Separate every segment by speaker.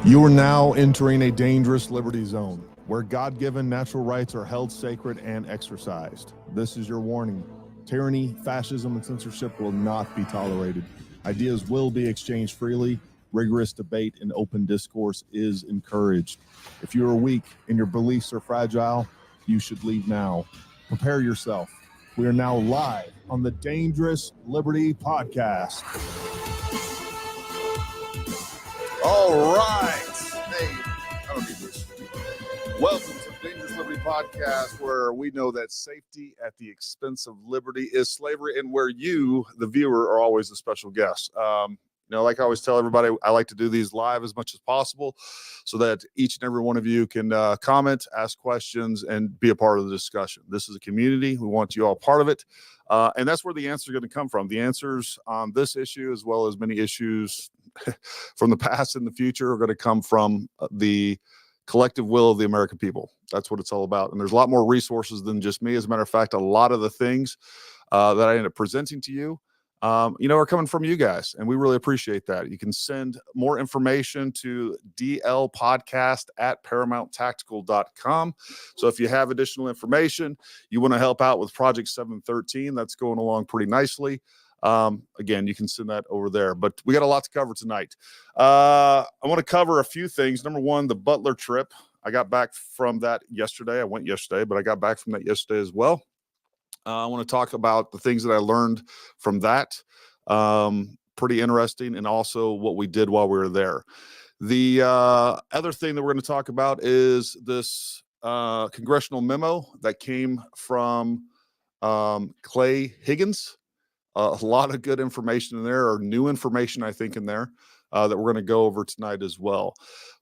Speaker 1: You are now entering a dangerous liberty zone where God-given natural rights are held sacred and exercised. This is your warning. Tyranny, fascism, and censorship will not be tolerated. Ideas will be exchanged freely. Rigorous debate and open discourse is encouraged. If you are weak and your beliefs are fragile, you should leave now. Prepare yourself. We are now live on the Dangerous Liberty Podcast.
Speaker 2: All right. Hey, I don't need this. Welcome to the Dangerous Liberty Podcast, where we know that safety at the expense of liberty is slavery, and where you, the viewer, are always the special guest. Like I always tell everybody, I like to do these live as much as possible so that each and every one of you can comment, ask questions, and be a part of the discussion. This is a community. We want you all part of it. And that's where the answers are going to come from. The answers on this issue, as well as many issues from the past and the future, are going to come from the collective will of the American people. That's what it's all about. And there's a lot more resources than just me. As a matter of fact, a lot of the things that I end up presenting to you, are coming from you guys, and we really appreciate that. You can send more information to dlpodcast@paramountTactical.com. So if you have additional information, you want to help out with Project 713, that's going along pretty nicely. Again, you can send that over there, but we got a lot to cover tonight. I want to cover a few things. Number one, the Butler trip. I got back from that yesterday. I went yesterday, but I got back from that yesterday as well. I want to talk about the things that I learned from that. Pretty interesting. And also what we did while we were there. The other thing that we're going to talk about is this congressional memo that came from Clay Higgins. A lot of good information in there, or new information, I think, in there that we're going to go over tonight as well.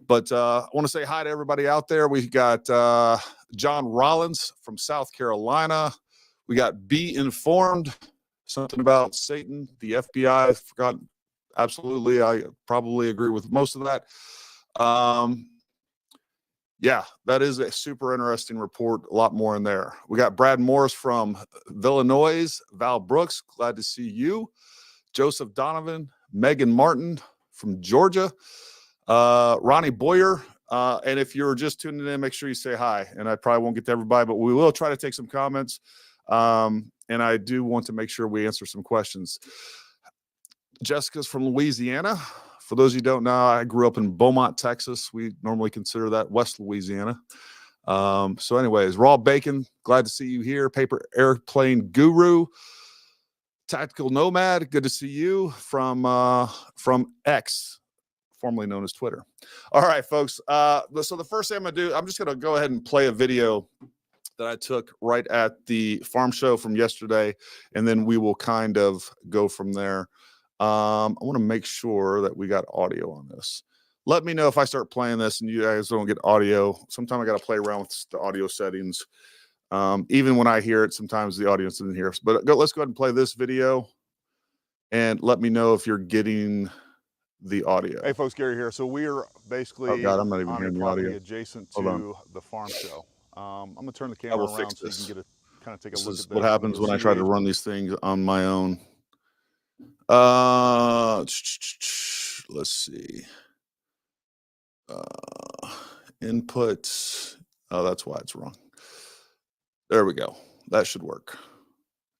Speaker 2: But I want to say hi to everybody out there. We've got John Rollins from South Carolina. We got Be Informed, something about Satan, the FBI. I forgot. Absolutely. I probably agree with most of that. Yeah, that is a super interesting report. A lot more in there. We got Brad Morris from Illinois, Val Brooks, glad to see you. Joseph Donovan, Megan Martin from Georgia, Ronnie Boyer. And if you're just tuning in, make sure you say hi. And I probably won't get to everybody, but we will try to take some comments. And I do want to make sure we answer some questions. Jessica's from Louisiana. For those of you who don't know, I grew up in Beaumont, Texas. We normally consider that West Louisiana. So anyways, Raw Bacon, glad to see you here. Paper Airplane Guru, Tactical Nomad, good to see you from X, formerly known as Twitter. All right, folks. So the first thing I'm going to do, I'm just going to go ahead and play a video that I took right at the farm show from yesterday, and then we will kind of go from there. I want to make sure that we got audio on this. Let me know if I start playing this and you guys don't get audio. Sometimes I got to play around with the audio settings. Even when I hear it, sometimes the audience doesn't hear us. But let's go ahead and play this video and let me know if you're getting the audio. Hey, folks, Gary here. So we are basically
Speaker 1: I'm not even hearing the audio.
Speaker 2: adjacent to the farm show. I'm going to turn the camera around so you can get kind of take a look at this.
Speaker 1: What happens when I try to run these things on my own. Let's see. Inputs. Oh, that's why it's wrong. There we go. That should work.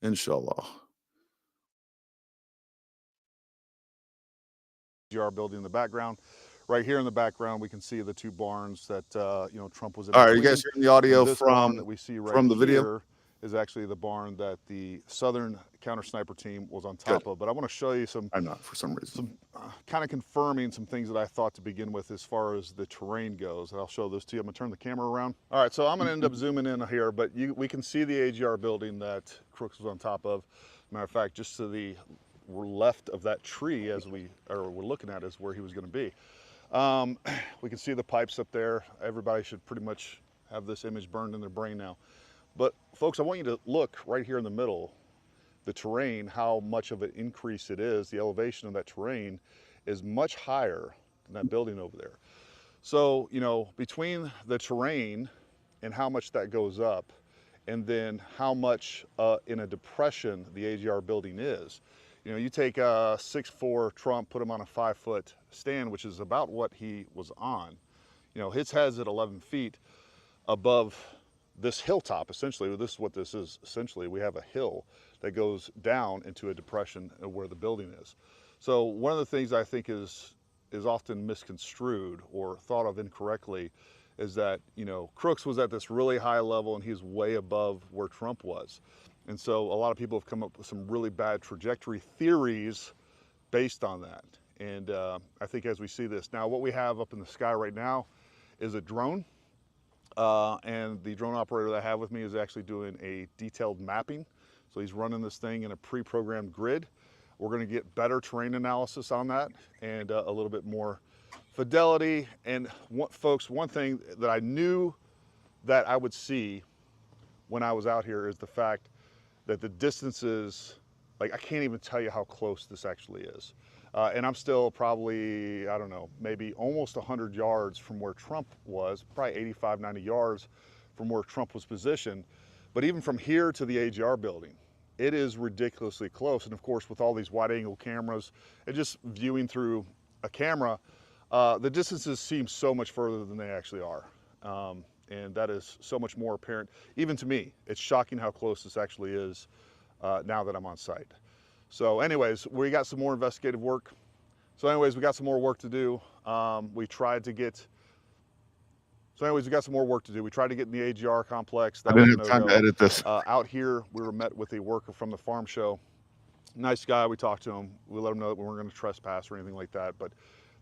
Speaker 1: Inshallah.
Speaker 2: GR building in the background. Right here in the background, we can see the two barns that Trump was in.
Speaker 1: All right, you guys hearing the audio from
Speaker 2: that we see right
Speaker 1: from the video?
Speaker 2: Here is actually the barn that the Southern counter sniper team was on top of. But I want to show you some.
Speaker 1: I'm not, for some reason.
Speaker 2: Some kind of confirming some things that I thought to begin with as far as the terrain goes. And I'll show this to you. I'm going to turn the camera around. All right, so I'm going to end up zooming in here, but we can see the AGR building that Crooks was on top of. Matter of fact, just to the left of that tree as we're looking at is where he was going to be. We can see the pipes up there. Everybody should pretty much have this image burned in their brain now. But folks, I want you to look right here in the middle, the terrain, how much of an increase it is. The elevation of that terrain is much higher than that building over there. So, between the terrain and how much that goes up, and then how much in a depression the AGR building is, You know, you take a 6'4" Trump, put him on a 5-foot stand, which is about what he was on. You know, his head's at 11 feet above this hilltop, essentially. This is what this is, essentially. We have a hill that goes down into a depression where the building is. So one of the things I think is often misconstrued or thought of incorrectly is that, you know, Crooks was at this really high level and he's way above where Trump was. And so a lot of people have come up with some really bad trajectory theories based on that. And I think as we see this, now what we have up in the sky right now is a drone. And the drone operator that I have with me is actually doing a detailed mapping. So he's running this thing in a pre-programmed grid. We're gonna get better terrain analysis on that and a little bit more fidelity. And folks, one thing that I knew that I would see when I was out here is the fact that the distances, like I can't even tell you how close this actually is. And I'm still probably, I don't know, maybe almost 100 yards from where Trump was, probably 85, 90 yards from where Trump was positioned. But even from here to the AGR building, it is ridiculously close. And of course, with all these wide angle cameras and just viewing through a camera, the distances seem so much further than they actually are. And that is so much more apparent. Even to me, it's shocking how close this actually is now that I'm on site. So anyways, we got some more investigative work. So anyways, we got some more work to do. We got some more work to do. We tried to get in the AGR complex.
Speaker 1: I didn't have time to edit this.
Speaker 2: Out here, we were met with a worker from the farm show. Nice guy, we talked to him. We let him know that we weren't gonna trespass or anything like that, but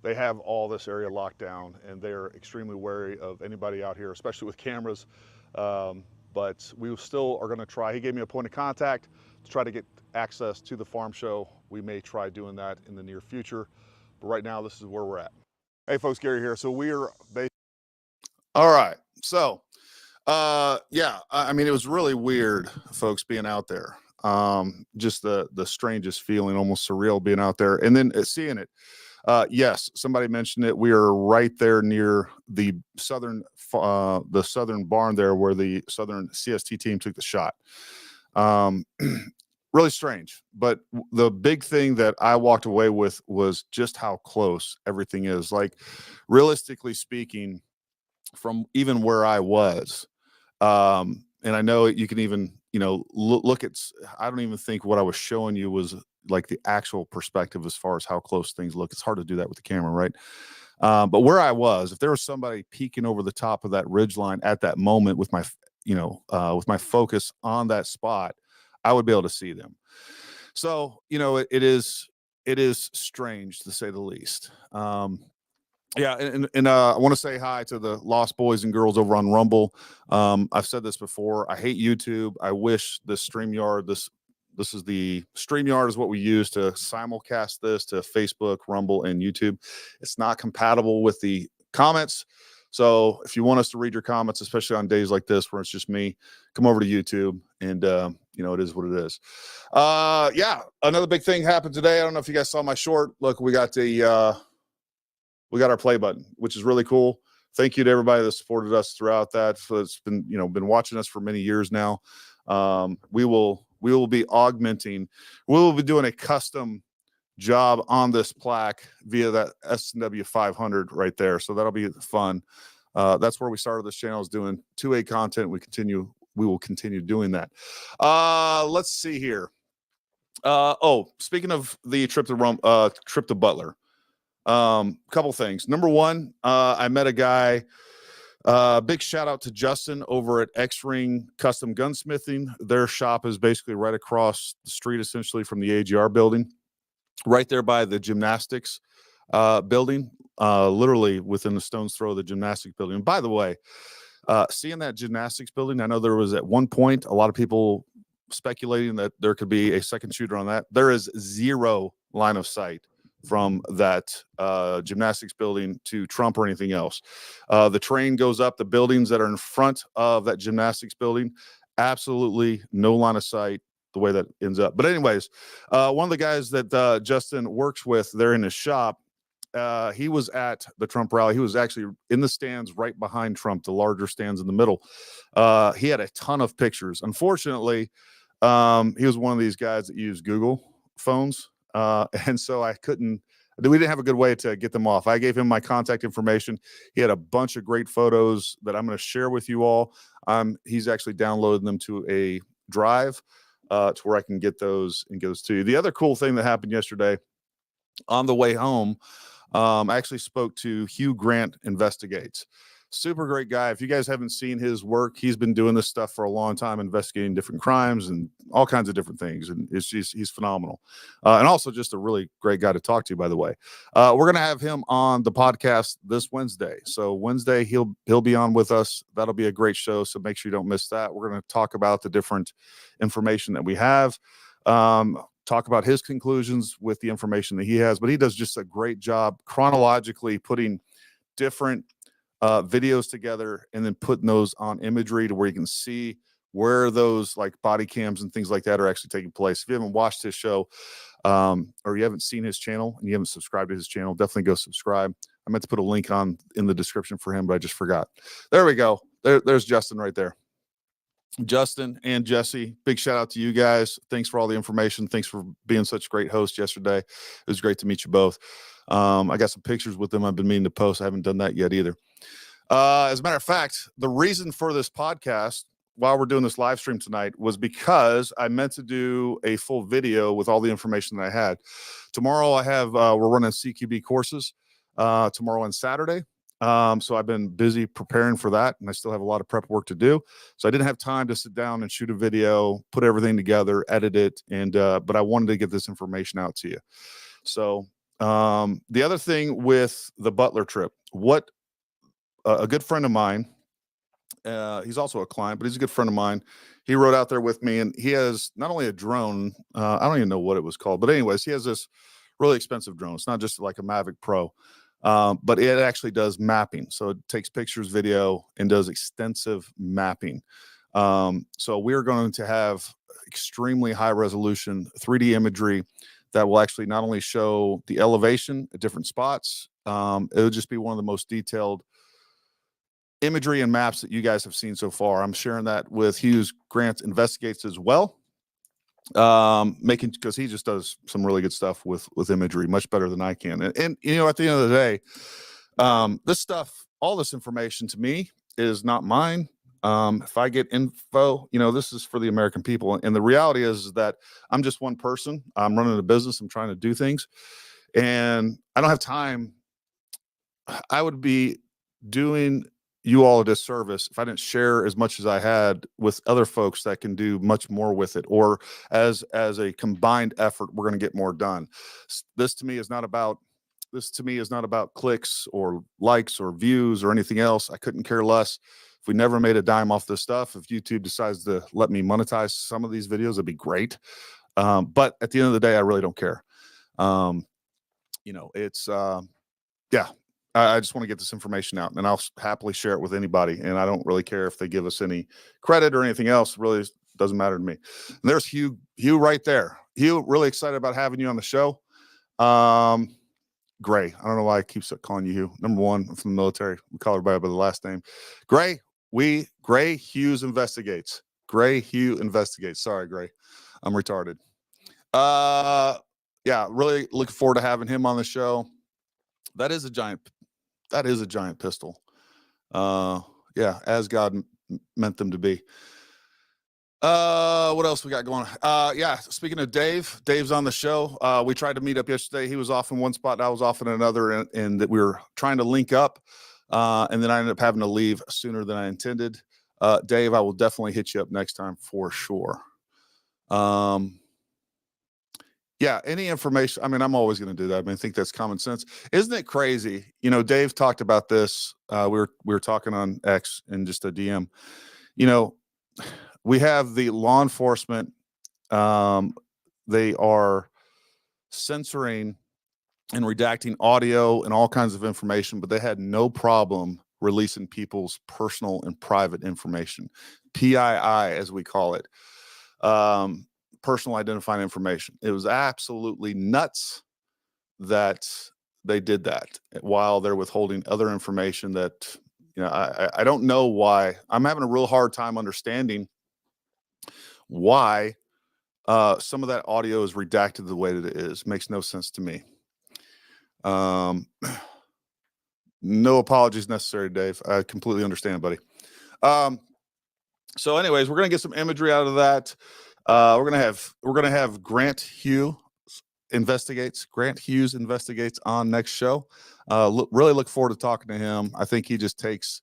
Speaker 2: they have all this area locked down and they're extremely wary of anybody out here, especially with cameras. But we still are gonna try. He gave me a point of contact to try to get access to the farm show. We may try doing that in the near future, but right now this is where we're at. Hey folks, Gary here. So we are all right. So yeah, I mean, it was really weird, folks, being out there. Just the strangest feeling, almost surreal being out there and then seeing it. Yes, somebody mentioned it. We are right there near the southern barn there where the Southern CST team took the shot. Really strange, but the big thing that I walked away with was just how close everything is. Like, realistically speaking, from even where I was, and I know you can even, you know, look at, I don't even think what I was showing you was like the actual perspective as far as how close things look. It's hard to do that with the camera, right? But where I was, if there was somebody peeking over the top of that ridge line at that moment with my, you know, with my focus on that spot, I would be able to see them. So, you know, it is strange to say the least. Yeah, and I want to say hi to the lost boys and girls over on Rumble. I've said this before. I hate YouTube. I wish this StreamYard, this is the StreamYard is what we use to simulcast this to Facebook, Rumble, and YouTube. It's not compatible with the comments. So if you want us to read your comments, especially on days like this where it's just me, come over to YouTube and, you know, it is what it is. Yeah, another big thing happened today. I don't know if you guys saw my short. Look, we got our play button, which is really cool. Thank you to everybody that supported us throughout that. So it's been, you know, been watching us for many years now. We will be augmenting. We will be doing a custom job on this plaque via that S&W 500 right there. So that'll be fun. That's where we started this channel, is doing 2A content. We will continue doing that. Let's see here. Oh, speaking of the trip to Butler, couple things. Number one, I met a guy, big shout out to Justin over at X-Ring Custom Gunsmithing. Their shop is basically right across the street, essentially, from the AGR building, right there by the gymnastics building, literally within a stone's throw of the gymnastics building. And by the way, seeing that gymnastics building, I know there was at one point a lot of people speculating that there could be a second shooter on that. There is zero line of sight from that gymnastics building to Trump or anything else. The train goes up the buildings that are in front of that gymnastics building. Absolutely no line of sight the way that ends up. But anyways, one of the guys that Justin works with there in his shop, he was at the Trump rally. He was actually in the stands right behind Trump, the larger stands in the middle. He had a ton of pictures. Unfortunately, he was one of these guys that use Google phones. And so we didn't have a good way to get them off. I gave him my contact information. He had a bunch of great photos that I'm going to share with you all. He's actually downloaded them to a drive to where I can get those and get those to you. The other cool thing that happened yesterday on the way home, I actually spoke to Hugh Grant Investigates. Super great guy. If you guys haven't seen his work, he's been doing this stuff for a long time, investigating different crimes and all kinds of different things. And he's phenomenal. And also just a really great guy to talk to, by the way. We're going to have him on the podcast this Wednesday. So Wednesday, he'll be on with us. That'll be a great show. So make sure you don't miss that. We're going to talk about the different information that we have. Talk about his conclusions with the information that he has, but he does just a great job chronologically putting different videos together and then putting those on imagery to where you can see where those like body cams and things like that are actually taking place. If you haven't watched his show or you haven't seen his channel and you haven't subscribed to his channel, definitely go subscribe. I meant to put a link in the description for him, but I just forgot. There we go. There's Justin right there. Justin and Jesse, big shout out to you guys. Thanks for all the information. Thanks for being such great hosts yesterday. It was great to meet you both. I got some pictures with them I've been meaning to post. I haven't done that yet either. As a matter of fact, the reason for this podcast while we're doing this live stream tonight was because I meant to do a full video with all the information that I had. Tomorrow I have, we're running CQB courses tomorrow and Saturday. So I've been busy preparing for that, and I still have a lot of prep work to do. So I didn't have time to sit down and shoot a video, put everything together, edit it, and but I wanted to get this information out to you. So the other thing with the Butler trip, what a good friend of mine, he's also a client, but he's a good friend of mine. He rode out there with me, and he has not only a drone, I don't even know what it was called, but anyways, he has this really expensive drone. It's not just like a Mavic Pro. But it actually does mapping. So it takes pictures, video, and does extensive mapping. So we're going to have extremely high resolution 3D imagery that will actually not only show the elevation at different spots, it'll just be one of the most detailed imagery and maps that you guys have seen so far. I'm sharing that with Hughes Grant Investigates as well. Because he just does some really good stuff with imagery, much better than I can. And you know, at the end of the day, this stuff, all this information to me is not mine. If I get info, you know, this is for the American people. And the reality is that I'm just one person. I'm running a business. I'm trying to do things, and I don't have time. I would be doing you all a disservice if I didn't share as much as I had with other folks that can do much more with it, or as a combined effort, we're going to get more done. This to me is not about clicks or likes or views or anything else. I couldn't care less. If we never made a dime off this stuff, if YouTube decides to let me monetize some of these videos, it'd be great. But at the end of the day, I really don't care. You know, it's yeah. I just want to get this information out, and I'll happily share it with anybody. And I don't really care if they give us any credit or anything else. It really doesn't matter to me. And there's Hugh right there. Hugh, really excited about having you on the show. Gray. I don't know why I keep calling you Hugh. Number one, I'm from the military. We call everybody by the last name. Gray. Gray Hughes Investigates. Gray Hugh Investigates. Sorry, Gray. I'm retarded. Yeah, really looking forward to having him on the show. That is a giant pistol. Yeah, as God meant them to be. What else we got going on? Yeah, speaking of Dave's on the show. We tried to meet up yesterday. He was off in one spot, I was off in another, and that we were trying to link up. And then I ended up having to leave sooner than I intended. Dave, I will definitely hit you up next time for sure. Yeah, any information. I mean, I'm always going to do that. I mean, I think that's common sense. Isn't it crazy? You know, Dave talked about this. We were talking on X and just a DM. You know, we have the law enforcement. They are censoring and redacting audio and all kinds of information, but they had no problem releasing people's personal and private information, PII as we call it. Personal identifying information. It was absolutely nuts that they did that while they're withholding other information that, you know, I don't know why. I'm having a real hard time understanding why some of that audio is redacted the way that it is. Makes no sense to me. No apologies necessary, Dave. I completely understand, buddy. So anyways, we're going to get some imagery out of that. We're going to have Grant Hughes investigates on next show. Really look forward to talking to him. I think he just takes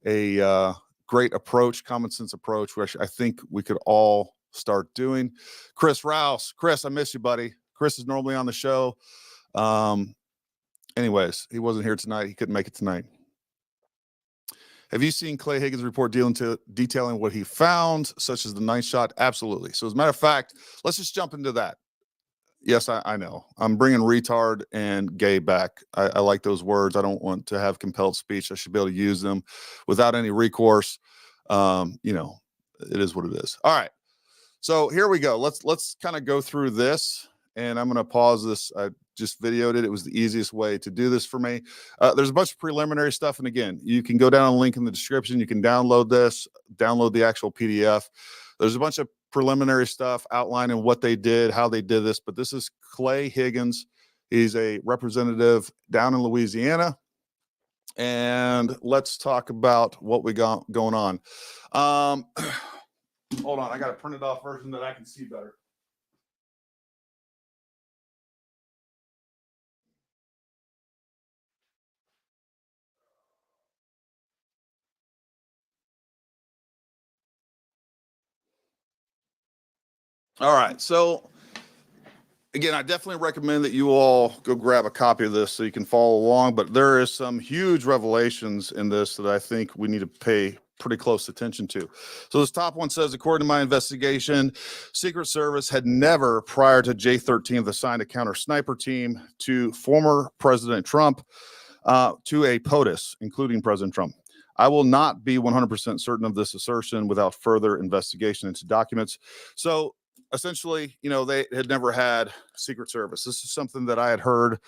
Speaker 2: a great approach, common sense approach, which I think we could all start doing. Chris Rouse. Chris, I miss you, buddy. Chris is normally on the show. Anyways, he wasn't here tonight. He couldn't make it tonight. Have you seen Clay Higgins' report detailing what he found, such as the 9th shot? Absolutely. So as a matter of fact, let's just jump into that. Yes, I know. I'm bringing retard and gay back. I like those words. I don't want to have compelled speech. I should be able to use them without any recourse. It is what it is. All right. So here we go. Let's kind of go through this, and I'm going to pause this. I just videoed it. It was the easiest way to do this for me. There's a bunch of preliminary stuff. And again, you can go down a link in the description. You can download this, download the actual PDF. There's a bunch of preliminary stuff outlining what they did, how they did this. But this is Clay Higgins. He's a representative down in Louisiana. And let's talk about what we got going on. Hold on. I got a printed off version that I can see better. All right. So again, I definitely recommend that you all go grab a copy of this so you can follow along. But there is some huge revelations in this that I think we need to pay pretty close attention to. So this top one says, according to my investigation, Secret Service had never, prior to J13, assigned a counter sniper team to former President Trump, to a POTUS, including President Trump. I will not be 100% certain of this assertion without further investigation into documents. So essentially, they had never had Secret Service. This is something that I had heard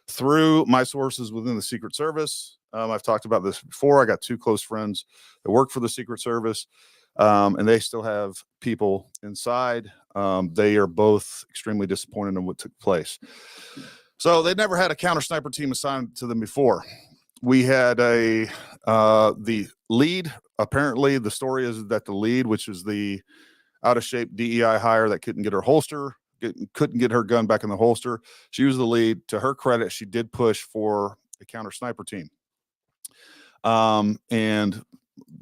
Speaker 2: through my sources within the Secret Service. I've talked about this before. I got 2 close friends that work for the Secret Service, and they still have people inside. They are both extremely disappointed in what took place. So they never had a counter sniper team assigned to them before. We had the lead. Apparently, the story is that the lead, which is the out of shape DEI hire that couldn't get her holster, couldn't get her gun back in the holster. She was the lead. To her credit, she did push for a counter sniper team. And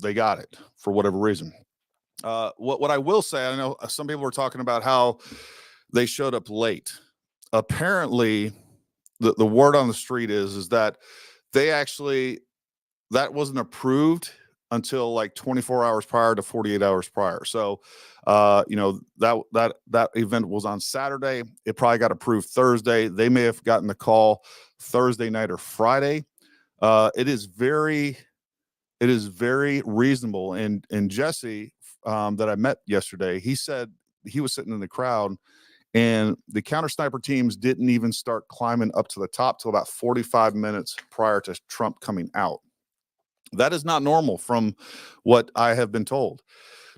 Speaker 2: they got it for whatever reason. What I will say, I know some people were talking about how they showed up late. Apparently, the word on the street is that they actually, that wasn't approved until like 24 hours prior to 48 hours prior. So, that event was on Saturday. It probably got approved Thursday. They may have gotten the call Thursday night or Friday. It is very reasonable. And Jesse, that I met yesterday, he said he was sitting in the crowd, and the counter sniper teams didn't even start climbing up to the top till about 45 minutes prior to Trump coming out. That is not normal from what I have been told.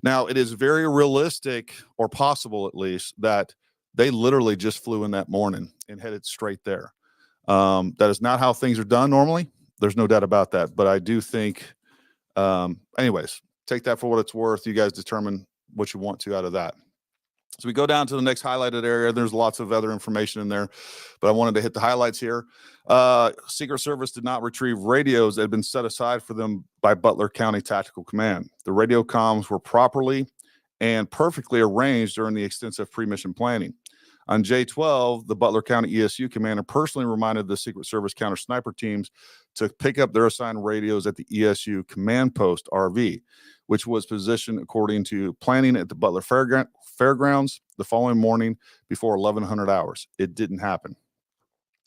Speaker 2: Now, it is very realistic, or possible at least, that they literally just flew in that morning and headed straight there. That is not how things are done normally. There's no doubt about that. But I do think, anyways, take that for what it's worth. You guys determine what you want to out of that. So we go down to the next highlighted area. There's lots of other information in there, but I wanted to hit the highlights here. Secret Service did not retrieve radios that had been set aside for them by Butler County Tactical Command. The radio comms were properly and perfectly arranged during the extensive pre-mission planning. On J12, the Butler County ESU commander personally reminded the Secret Service counter sniper teams to pick up their assigned radios at the ESU command post RV, which was positioned according to planning at the Butler Fairgrounds the following morning before 1100 hours. It didn't happen.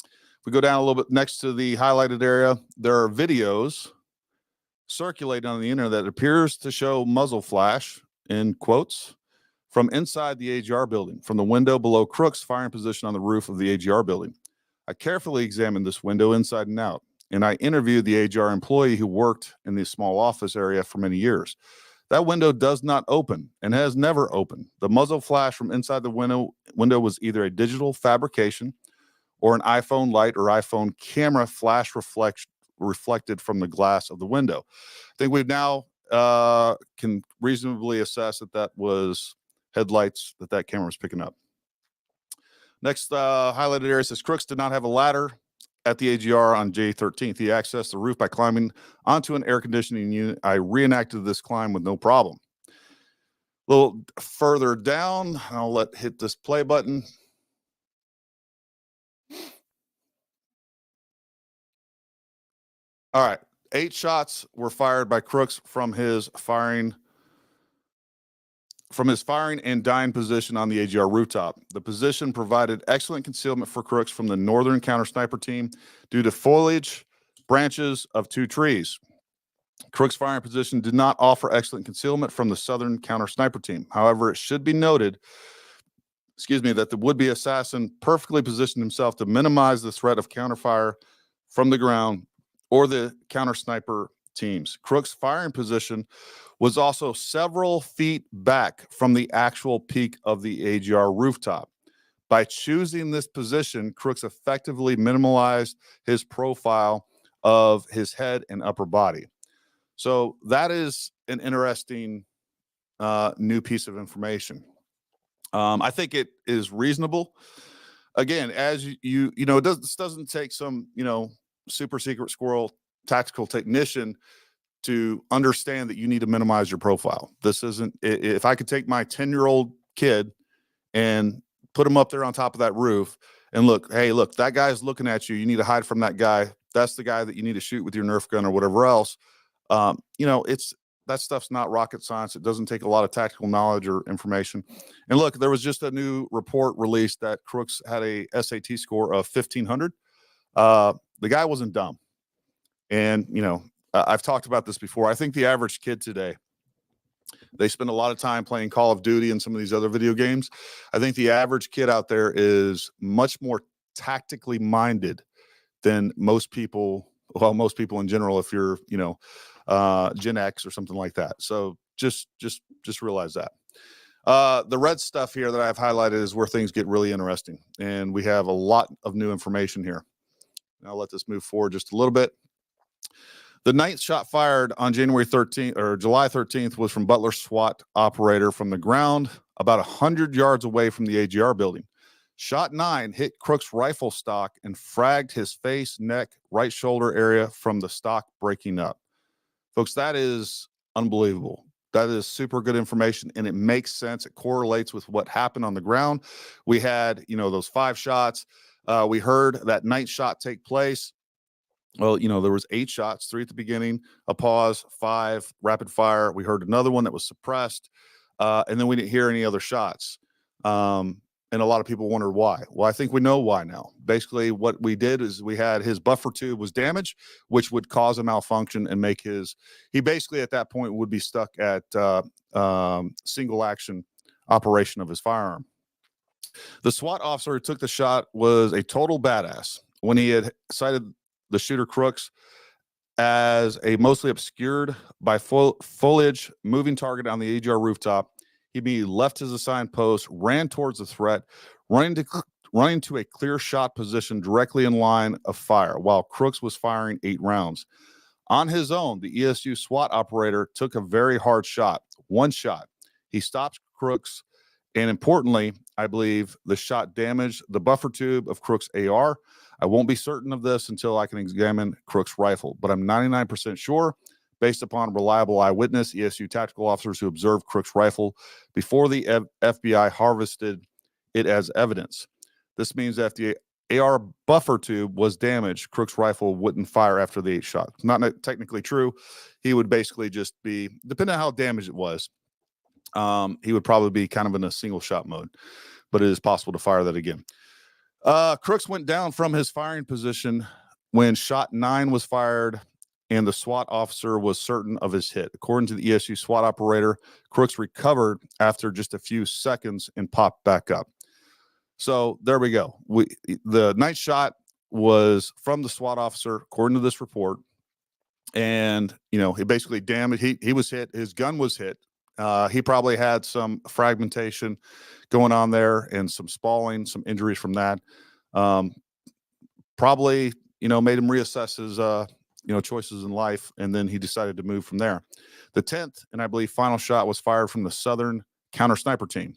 Speaker 2: If we go down a little bit next to the highlighted area, there are videos circulating on the internet that appears to show muzzle flash, in quotes, from inside the AGR building, from the window below Crook's firing position on the roof of the AGR building. I carefully examined this window inside and out, and I interviewed the AGR employee who worked in the small office area for many years. That window does not open and has never opened. The muzzle flash from inside the window was either a digital fabrication or an iPhone light or iPhone camera flash reflected from the glass of the window. I think we've now can reasonably assess that was headlights that camera was picking up. Next highlighted area says Crooks did not have a ladder at the AGR on J 13th. He accessed the roof by climbing onto an air conditioning unit. I reenacted this climb with no problem. A little further down, I'll hit this play button. All right, 8 shots were fired by Crooks from his firing and dying position on the AGR rooftop. The position provided excellent concealment for Crooks from the northern counter sniper team due to foliage, branches of 2 trees. Crooks' firing position did not offer excellent concealment from the southern counter sniper team. However, it should be noted, that the would-be assassin perfectly positioned himself to minimize the threat of counterfire from the ground or the counter sniper teams. Crooks' firing position was also several feet back from the actual peak of the AGR rooftop. By choosing this position, Crooks effectively minimalized his profile of his head and upper body. So that is an interesting new piece of information. I think it is reasonable. Again, as this doesn't take some, super secret squirrel tactical technician to understand that you need to minimize your profile. This isn't, if I could take my 10-year-old kid and put him up there on top of that roof and look, that guy's looking at you. You need to hide from that guy. That's the guy that you need to shoot with your Nerf gun or whatever else. That stuff's not rocket science. It doesn't take a lot of tactical knowledge or information. And look, there was just a new report released that Crooks had a SAT score of 1,500. The guy wasn't dumb. And, I've talked about this before. I think the average kid today, they spend a lot of time playing Call of Duty and some of these other video games. I think the average kid out there is much more tactically minded than most people in general, if you're, Gen X or something like that. So just realize that. The red stuff here that I've highlighted is where things get really interesting. And we have a lot of new information here. I'll let this move forward just a little bit. The 9th shot fired on July 13th was from Butler SWAT operator from the ground about 100 yards away from the AGR building. Shot 9 hit Crooks' rifle stock and fragged his face, neck, right shoulder area from the stock breaking up. Folks, that is unbelievable. That is super good information, and it makes sense. It correlates with what happened on the ground. We had, those 5 shots. We heard that 9th shot take place. Well, there was 8 shots, 3 at the beginning, a pause, 5 rapid fire. We heard another one that was suppressed, and then we didn't hear any other shots. And a lot of people wondered why. Well, I think we know why now. Basically, what we did is we had his buffer tube was damaged, which would cause a malfunction and make he basically at that point would be stuck at single action operation of his firearm. The SWAT officer who took the shot was a total badass. When he had cited the shooter Crooks as a mostly obscured by foliage moving target on the AGR rooftop, he immediately left his assigned post, ran towards the threat, running to a clear shot position directly in line of fire while Crooks was firing 8 rounds. On his own, the ESU SWAT operator took a very hard shot, 1 shot. He stopped Crooks, and importantly, I believe the shot damaged the buffer tube of Crooks' AR. I won't be certain of this until I can examine Crooks' rifle, but I'm 99% sure, based upon reliable eyewitness ESU tactical officers who observed Crooks' rifle before the FBI harvested it as evidence. This means that if the AR buffer tube was damaged, Crooks' rifle wouldn't fire after the 8 shot. Not technically true. He would basically just be, depending on how damaged it was, he would probably be kind of in a single shot mode, but it is possible to fire that again. Crooks went down from his firing position when shot 9 was fired and the SWAT officer was certain of his hit. According to the ESU SWAT operator, Crooks recovered after just a few seconds and popped back up. So there we go. The 9th shot was from the SWAT officer, according to this report. and he basically damaged. He was hit. His gun was hit. He probably had some fragmentation going on there and some spalling, some injuries from that. Probably made him reassess his choices in life, and then he decided to move from there. The 10th and I believe final shot was fired from the Southern Counter Sniper Team.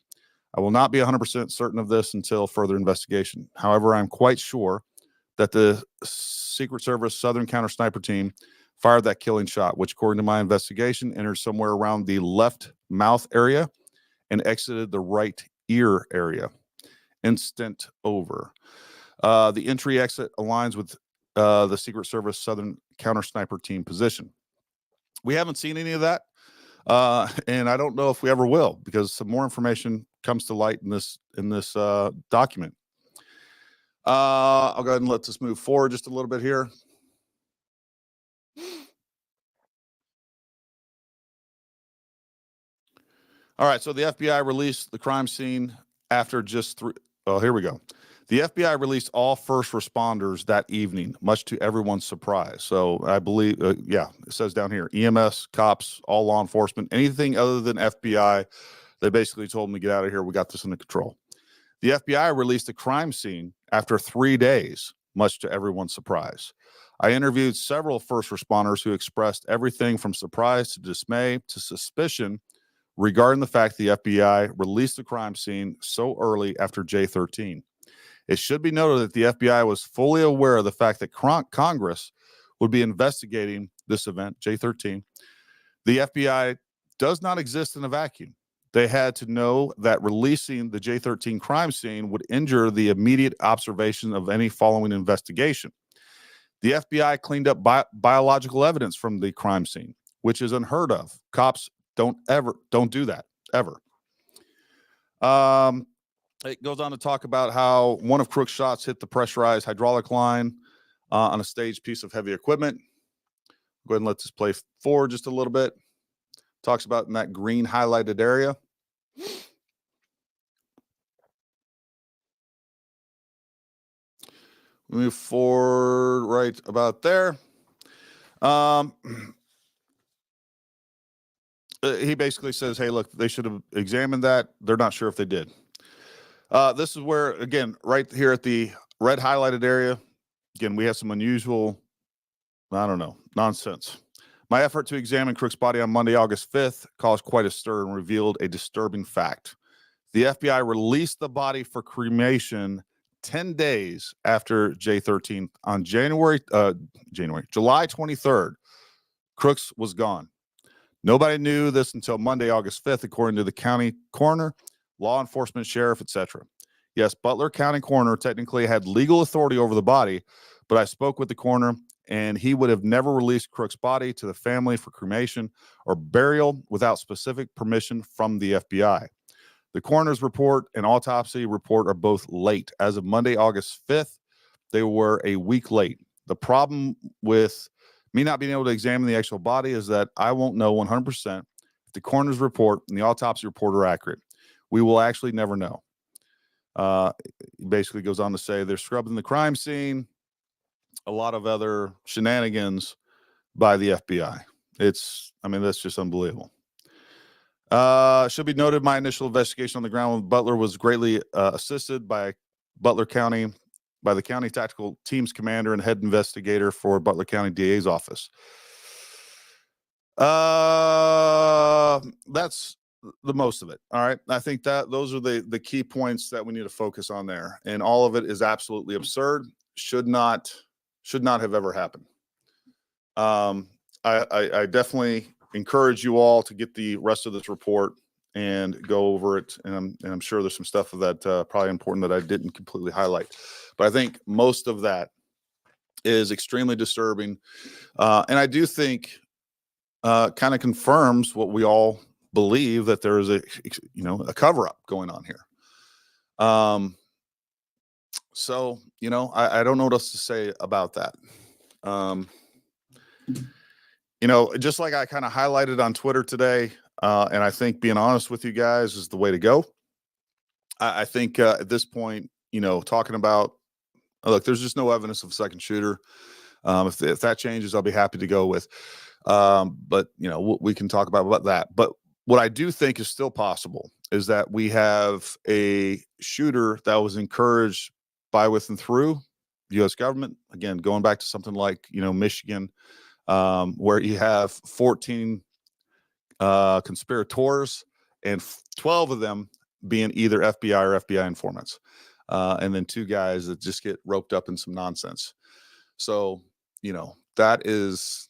Speaker 2: I will not be 100% certain of this until further investigation. However, I'm quite sure that the Secret Service Southern Counter Sniper Team fired that killing shot, which, according to my investigation, entered somewhere around the left mouth area and exited the right ear area. Instant over. The entry exit aligns with the Secret Service Southern Counter Sniper Team position. We haven't seen any of that, and I don't know if we ever will, because some more information comes to light in this document. I'll go ahead and let this move forward just a little bit here. All right, so the FBI released the crime scene after just three. Oh, here we go. The FBI released all first responders that evening, much to everyone's surprise. So I believe, it says down here, EMS, cops, all law enforcement, anything other than FBI, they basically told them to get out of here. We got this under control. The FBI released the crime scene after 3 days, much to everyone's surprise. I interviewed several first responders who expressed everything from surprise to dismay to suspicion regarding the fact the FBI released the crime scene so early after J13. It should be noted that the FBI was fully aware of the fact that Congress would be investigating this event, J13. The FBI does not exist in a vacuum. They had to know that releasing the J13 crime scene would injure the immediate observation of any following investigation. The FBI cleaned up biological evidence from the crime scene, which is unheard of. Cops don't do that, ever. It goes on to talk about how one of Crook's shots hit the pressurized hydraulic line on a staged piece of heavy equipment. Go ahead and let this play forward just a little bit. Talks about in that green highlighted area. Move forward right about there. He basically says, hey, look, they should have examined that. They're not sure if they did. This is where, again, right here at the red highlighted area, again, we have some unusual, nonsense. My effort to examine Crook's body on Monday, August 5th, caused quite a stir and revealed a disturbing fact. The FBI released the body for cremation 10 days after J13 on July 23rd. Crooks was gone. Nobody knew this until Monday, August 5th, according to the county coroner, law enforcement, sheriff, etc. Yes, Butler County coroner technically had legal authority over the body, but I spoke with the coroner, and he would have never released Crook's body to the family for cremation or burial without specific permission from the FBI. The coroner's report and autopsy report are both late. As of Monday, August 5th, they were a week late. The problem with me not being able to examine the actual body is that I won't know 100% if the coroner's report and the autopsy report are accurate. We will actually never know. He basically goes on to say they're scrubbing the crime scene, a lot of other shenanigans by the FBI. That's just unbelievable. Should be noted, my initial investigation on the ground with Butler was greatly assisted by the county tactical team's commander and head investigator for Butler County DA's office. That's the most of it. All right. I think that those are the key points that we need to focus on there. And all of it is absolutely absurd. Should not have ever happened. I definitely encourage you all to get the rest of this report and go over it. And I'm sure there's some stuff that probably important that I didn't completely highlight. But I think most of that is extremely disturbing. And I do think kind of confirms what we all believe, that there is a cover-up going on here. So, I don't know what else to say about that. Just like I kind of highlighted on Twitter today, and I think being honest with you guys is the way to go. I think at this point, talking about, look, there's just no evidence of a second shooter. If that changes, I'll be happy to go with. But we can talk about that. But what I do think is still possible is that we have a shooter that was encouraged by, with, and through the U.S. government. Again, going back to something like, Michigan, where you have 14 conspirators and 12 of them being either FBI or FBI informants. And then 2 guys that just get roped up in some nonsense. So, that's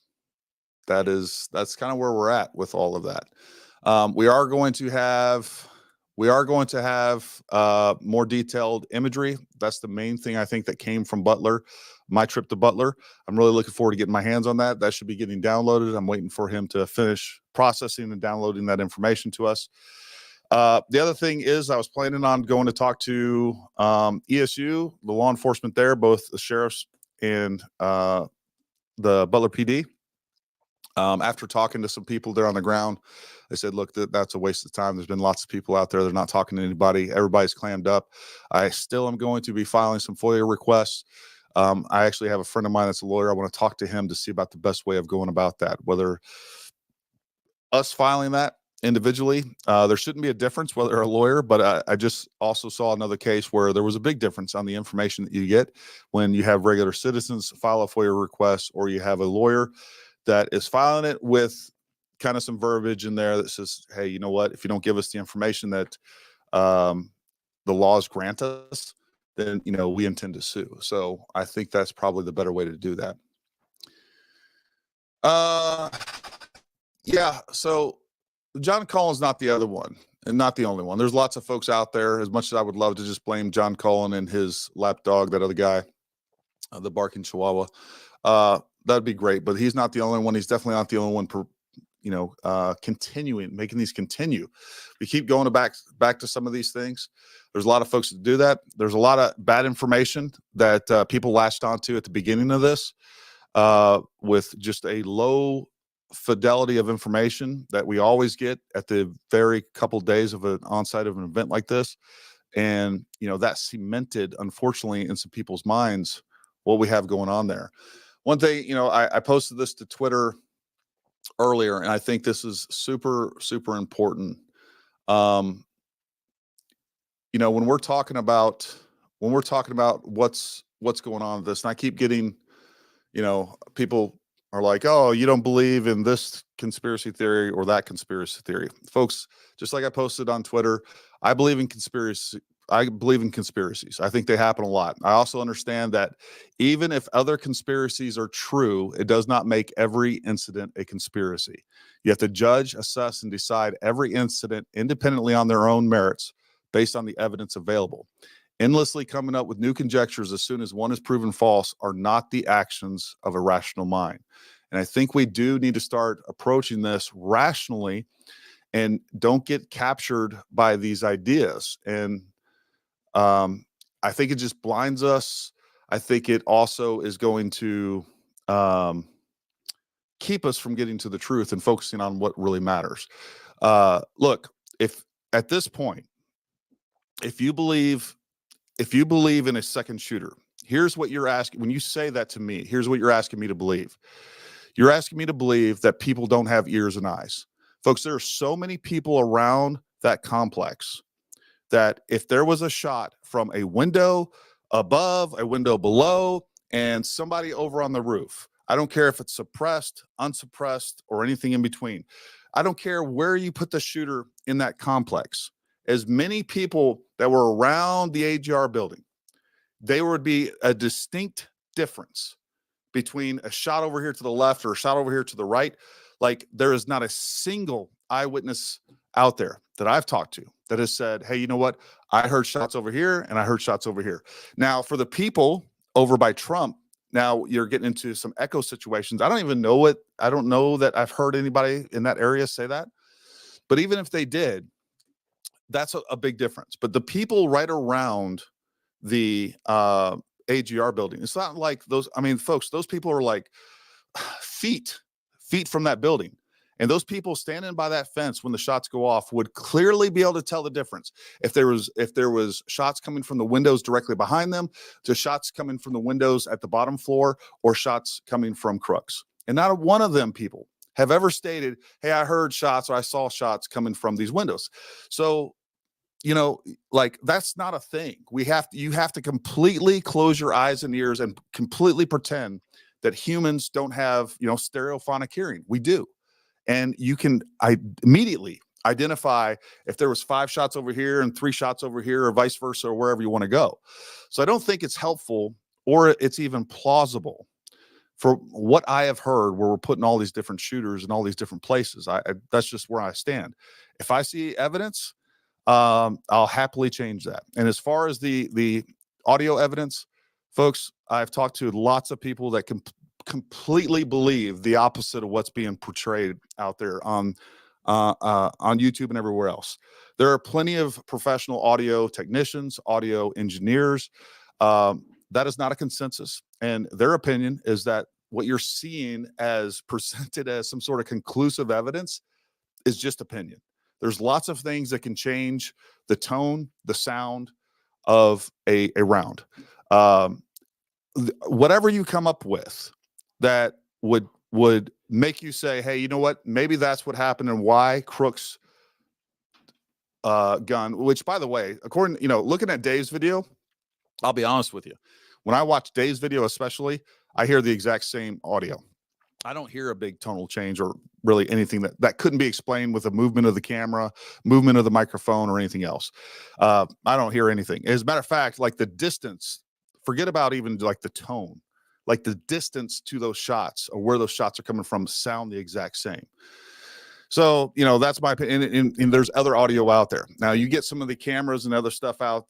Speaker 2: kind of where we're at with all of that. We are going to have more detailed imagery. That's the main thing I think that came from Butler, my trip to Butler. I'm really looking forward to getting my hands on that. That should be getting downloaded. I'm waiting for him to finish processing and downloading that information to us. The other thing is I was planning on going to talk to ESU, the law enforcement there, both the sheriffs and the Butler PD. After talking to some people there on the ground, I said, look, that's a waste of time. There's been lots of people out there. They're not talking to anybody. Everybody's clammed up. I still am going to be filing some FOIA requests. I actually have a friend of mine that's a lawyer. I want to talk to him to see about the best way of going about that, whether us filing that individually. There shouldn't be a difference whether a lawyer, but I just also saw another case where there was a big difference on the information that you get when you have regular citizens file a FOIA request, or you have a lawyer that is filing it with kind of some verbiage in there that says, hey, you know what, if you don't give us the information that the laws grant us, then, we intend to sue. So I think that's probably the better way to do that. Yeah. So John Cullen's not the other one, and not the only one. There's lots of folks out there. As much as I would love to just blame John Cullen and his lapdog, that other guy, the barking chihuahua, that'd be great. But he's not the only one. He's definitely not the only one. Making these continue. We keep going back to some of these things. There's a lot of folks that do that. There's a lot of bad information that people latched onto at the beginning of this, with just a low fidelity of information that we always get at the very couple days of an onsite of an event like this. And, that cemented, unfortunately, in some people's minds what we have going on there. One thing, I posted this to Twitter earlier, and I think this is super, super important. When we're talking about what's going on with this, and I keep getting, people are like, oh, you don't believe in this conspiracy theory or that conspiracy theory. Folks, just like I posted on Twitter, I believe in conspiracies. I think they happen a lot. I also understand that even if other conspiracies are true, it does not make every incident a conspiracy. You have to judge, assess, and decide every incident independently on their own merits based on the evidence available. Endlessly coming up with new conjectures as soon as one is proven false are not the actions of a rational mind. And I think we do need to start approaching this rationally and don't get captured by these ideas. And I think it just blinds us. I think it also is going to keep us from getting to the truth and focusing on what really matters. Look, if at this point, if you believe in a second shooter, here's what you're asking. When you say that to me, here's what you're asking me to believe. You're asking me to believe that people don't have ears and eyes. Folks, there are so many people around that complex that if there was a shot from a window above, a window below, and somebody over on the roof, I don't care if it's suppressed, unsuppressed, or anything in between. I don't care where you put the shooter in that complex. As many people that were around the AGR building, there would be a distinct difference between a shot over here to the left or a shot over here to the right. Like, there is not a single eyewitness out there that I've talked to that has said, hey, you know what? I heard shots over here and I heard shots over here. Now, for the people over by Trump, now you're getting into some echo situations. I don't know that I've heard anybody in that area say that. But even if they did, that's a big difference. But the people right around the AGR building, it's not like those. I mean, folks, those people are like feet from that building. And those people standing by that fence when the shots go off would clearly be able to tell the difference. If there was shots coming from the windows directly behind them to shots coming from the windows at the bottom floor or shots coming from crooks. And not one of them people have ever stated, hey, I heard shots or I saw shots coming from these windows. So, you know, like that's not a thing. You have to completely close your eyes and ears and completely pretend that humans don't have, you know, stereophonic hearing. We do. And you can immediately identify if there was 5 shots over here and 3 shots over here or vice versa or wherever you want to go. So I don't think it's helpful or it's even plausible for what I have heard where we're putting all these different shooters in all these different places. That's just where I stand. If I see evidence, I'll happily change that. And as far as the audio evidence, folks, I've talked to lots of people that can completely believe the opposite of what's being portrayed out there on YouTube and everywhere else. There are plenty of professional audio technicians, audio engineers. That is not a consensus. And their opinion is that what you're seeing as presented as some sort of conclusive evidence is just opinion. There's lots of things that can change the tone, the sound of a round. Whatever you come up with that would make you say, hey, you know what? Maybe that's what happened and why Crook's gun, which by the way, according, you know, looking at Dave's video, I'll be honest with you. When I watch Dave's video, especially, I hear the exact same audio. I don't hear a big tonal change or really anything that couldn't be explained with the movement of the camera, movement of the microphone, or anything else. I don't hear anything. As a matter of fact, like the distance, forget about even like the tone, like the distance to those shots or where those shots are coming from sound the exact same. So, you know, that's my opinion. And there's other audio out there. Now, you get some of the cameras and other stuff out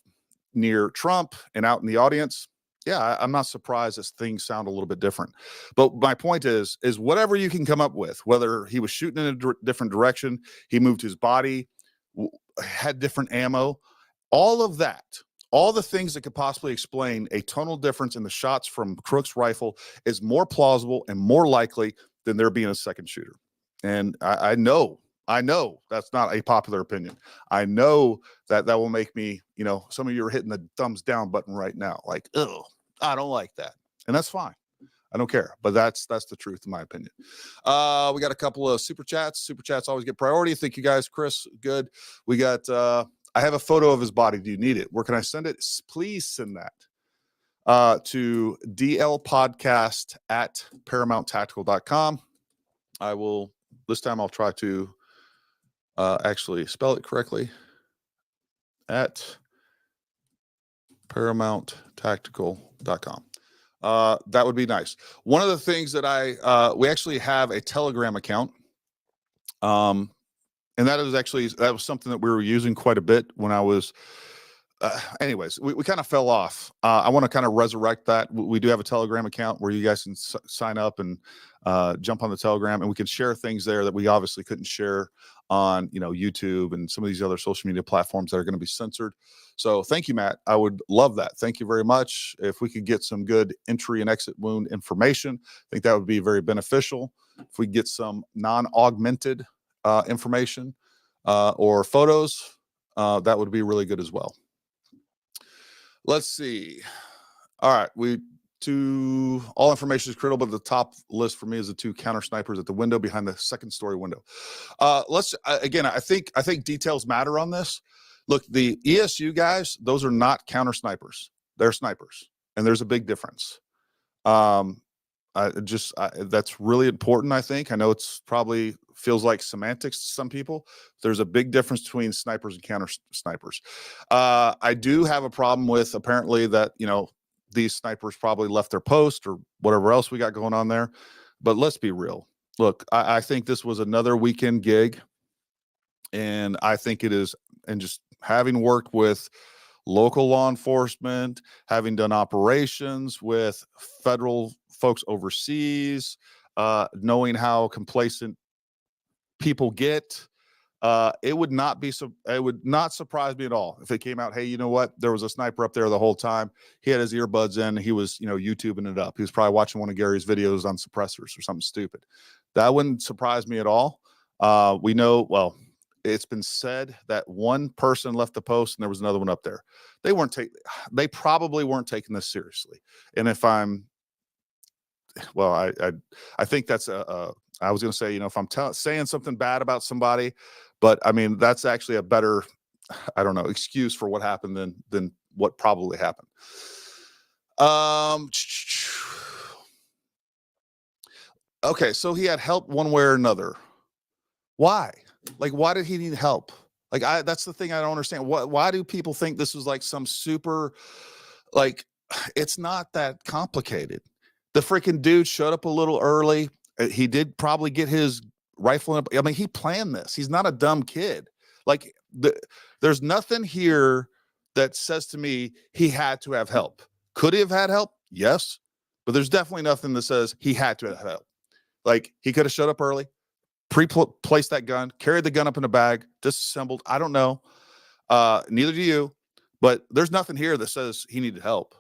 Speaker 2: near Trump and out in the audience. Yeah, I'm not surprised that things sound a little bit different. But my point is whatever you can come up with, whether he was shooting in a different direction, he moved his body, had different ammo, all of that, all the things that could possibly explain a tonal difference in the shots from Crook's rifle is more plausible and more likely than there being a second shooter. And I know that's not a popular opinion. I know that will make me, you know, some of you are hitting the thumbs down button right now. Like, oh, I don't like that. And that's fine. I don't care. But that's the truth, in my opinion. We got a couple of super chats. Super chats always get priority. Thank you guys, Chris. Good. We got, I have a photo of his body. Do you need it? Where can I send it? Please send that to dlpodcast at paramount-tactical.com. I will, this time I'll try to actually spell it correctly at paramount-tactical.com. That would be nice. One of the things that we actually have a Telegram account. And that was something that we were using quite a bit when I was, anyways, we kind of fell off. I want to kind of resurrect that. We do have a Telegram account where you guys can sign up and jump on the Telegram, and we can share things there that we obviously couldn't share on, you know, YouTube and some of these other social media platforms that are going to be censored. So thank you, Matt. I would love that. Thank you very much. If we could get some good entry and exit wound information, I think that would be very beneficial. If we get some non-augmented information or photos, that would be really good as well. Let's see. All right. All information is critical, but the top list for me is the 2 counter snipers at the window behind the second story window. Again, I think details matter on this. Look, the ESU guys, those are not counter snipers. They're snipers, and there's a big difference. That's really important, I think. I know it's probably feels like semantics to some people. There's a big difference between snipers and counter snipers. I do have a problem with apparently that, you know, these snipers probably left their post or whatever else we got going on there. But let's be real. Look, I think this was another weekend gig. And I think it is, and just having worked with local law enforcement, having done operations with federal folks overseas, knowing how complacent people get, it would not surprise me at all if it came out, hey, you know what? There was a sniper up there the whole time. He had his earbuds in. He was, you know, YouTubing it up. He was probably watching one of Gary's videos on suppressors or something stupid. That wouldn't surprise me at all. We know, well, it's been said that one person left the post and there was another one up there. They probably weren't taking this seriously. And if I'm, well, I think that's I was going to say, if I'm saying something bad about somebody, but I mean, that's actually a better, I don't know, excuse for what happened than what probably happened. Okay, so he had help one way or another. Why? Like, why did he need help? Like, that's the thing I don't understand. Why do people think this was like some super, like, it's not that complicated. The freaking dude showed up a little early. He did probably get his rifle up. I mean, he planned this. He's not a dumb kid. Like, there's nothing here that says to me he had to have help. Could he have had help? Yes. But there's definitely nothing that says he had to have help. Like, he could have showed up early, placed that gun, carried the gun up in a bag, disassembled. I don't know. Neither do you. But there's nothing here that says he needed help.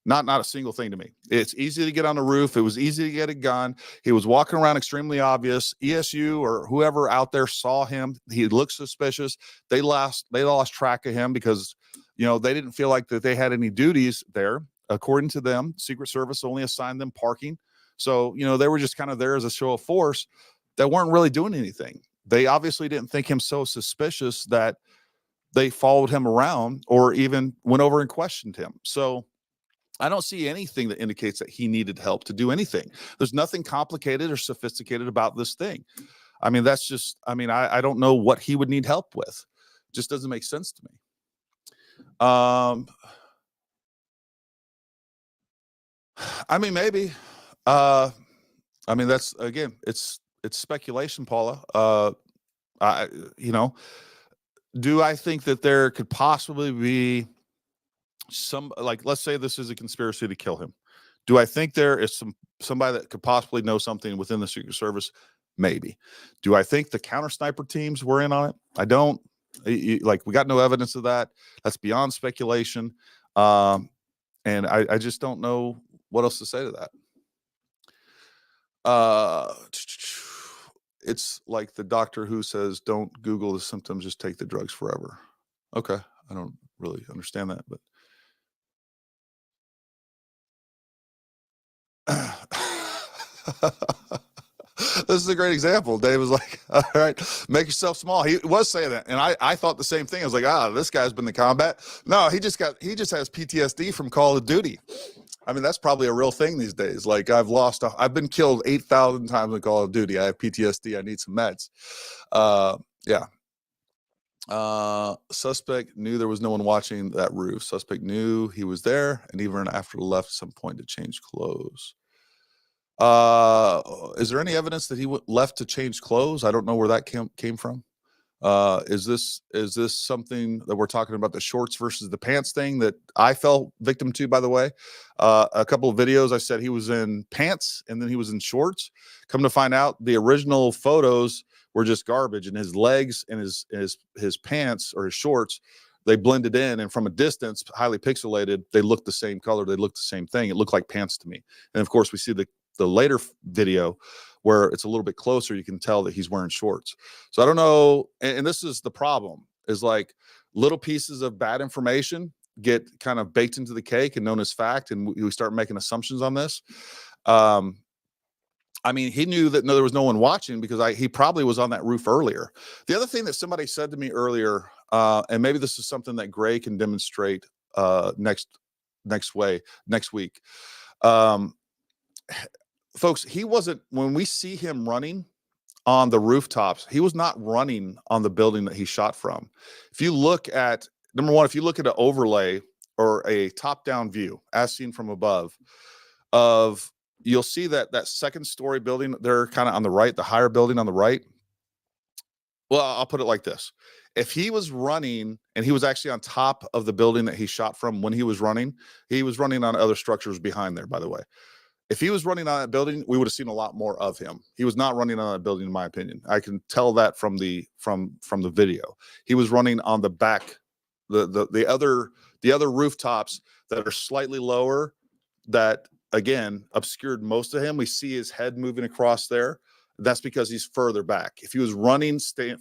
Speaker 2: Not a single thing to me. It's easy to get on the roof. It was easy to get a gun. He was walking around extremely obvious. ESU or whoever out there saw him. He looked suspicious. They lost track of him because, they didn't feel like that they had any duties there. According to them, Secret Service only assigned them parking. So, they were just kind of there as a show of force that weren't really doing anything. They obviously didn't think him so suspicious that they followed him around or even went over and questioned him. So I don't see anything that indicates that he needed help to do anything. There's nothing complicated or sophisticated about this thing. I mean, that's just, I don't know what he would need help with. It just doesn't make sense to me. Maybe. That's, again, it's speculation, Paula. Do I think that there could possibly be let's say this is a conspiracy to kill him. Do I think there is somebody that could possibly know something within the Secret Service? Maybe. Do I think the counter sniper teams were in on it? I don't. We got no evidence of that. That's beyond speculation. And I just don't know what else to say to that. It's like the doctor who says, don't Google the symptoms, just take the drugs forever. Okay. I don't really understand that, but this is a great example. Dave was like, all right, make yourself small. He was saying that. And I thought the same thing. I was like, this guy's been in combat. No, he just has PTSD from Call of Duty. That's probably a real thing these days. Like, I've been killed 8,000 times in Call of Duty. I have PTSD. I need some meds. Yeah. Suspect knew there was no one watching that roof. Suspect knew he was there and even after left at some point to change clothes. Is there any evidence that he left to change clothes? I don't know where that came from. Is this something that we're talking about, the shorts versus the pants thing that I fell victim to, by the way? A couple of videos, I said he was in pants and then he was in shorts. Come to find out, the original photos were just garbage, and his legs and his pants or his shorts, they blended in, and from a distance, highly pixelated, they looked the same color. They looked the same thing. It looked like pants to me. And of course, we see the later video where it's a little bit closer. You can tell that he's wearing shorts. So I don't know. And this is the problem, is like little pieces of bad information get kind of baked into the cake and known as fact. And we start making assumptions on this. He knew that there was no one watching because he probably was on that roof earlier. The other thing that somebody said to me earlier, and maybe this is something that Gray can demonstrate next week. Folks, he wasn't, when we see him running on the rooftops, he was not running on the building that he shot from. If you look at, number one, if you look at an overlay or a top-down view, as seen from above, you'll see that second story building there kind of on the right, the higher building on the right. Well, I'll put it like this. If he was running and he was actually on top of the building that he shot from when he was running on other structures behind there, by the way. If he was running on that building, we would have seen a lot more of him. He was not running on that building, in my opinion. I can tell that from the video. He was running on the back, the other rooftops that are slightly lower, that again obscured most of him. We see his head moving across there, That's because he's further back. If he was running, standing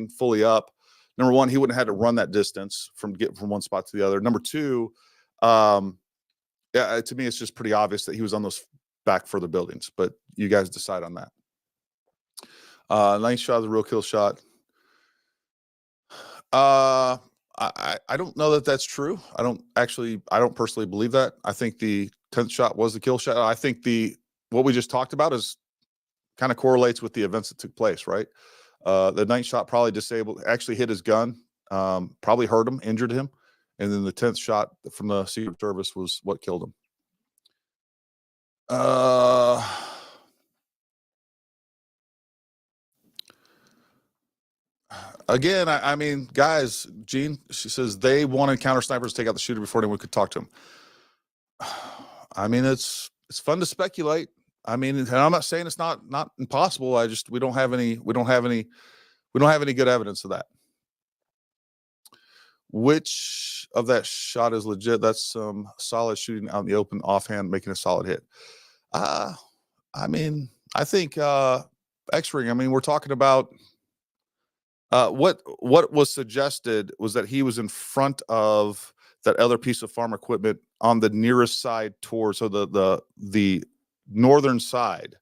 Speaker 2: fully up, number one, he wouldn't have had to run that distance from getting from one spot to the other. Number two, yeah, to me, it's just pretty obvious that he was on those back further buildings, but you guys decide on that. Nice shot of the real kill shot. I don't know that that's true. I don't personally believe that. I think the 10th shot was the kill shot. I think what we just talked about is kind of correlates with the events that took place, right? The 9th shot probably actually hit his gun, probably hurt him, injured him. And then the 10th shot from the Secret Service was what killed him. Again, I mean, guys, Jean, she says they wanted counter snipers to take out the shooter before anyone could talk to him. I mean, it's fun to speculate. I mean, and I'm not saying it's not impossible. We don't have any good evidence of that. Which of that shot is legit? That's some solid shooting out in the open, offhand, making a solid hit. I mean, I think X-ring. I mean, we're talking about what was suggested was that he was in front of that other piece of farm equipment on the nearest side towards, so the northern side.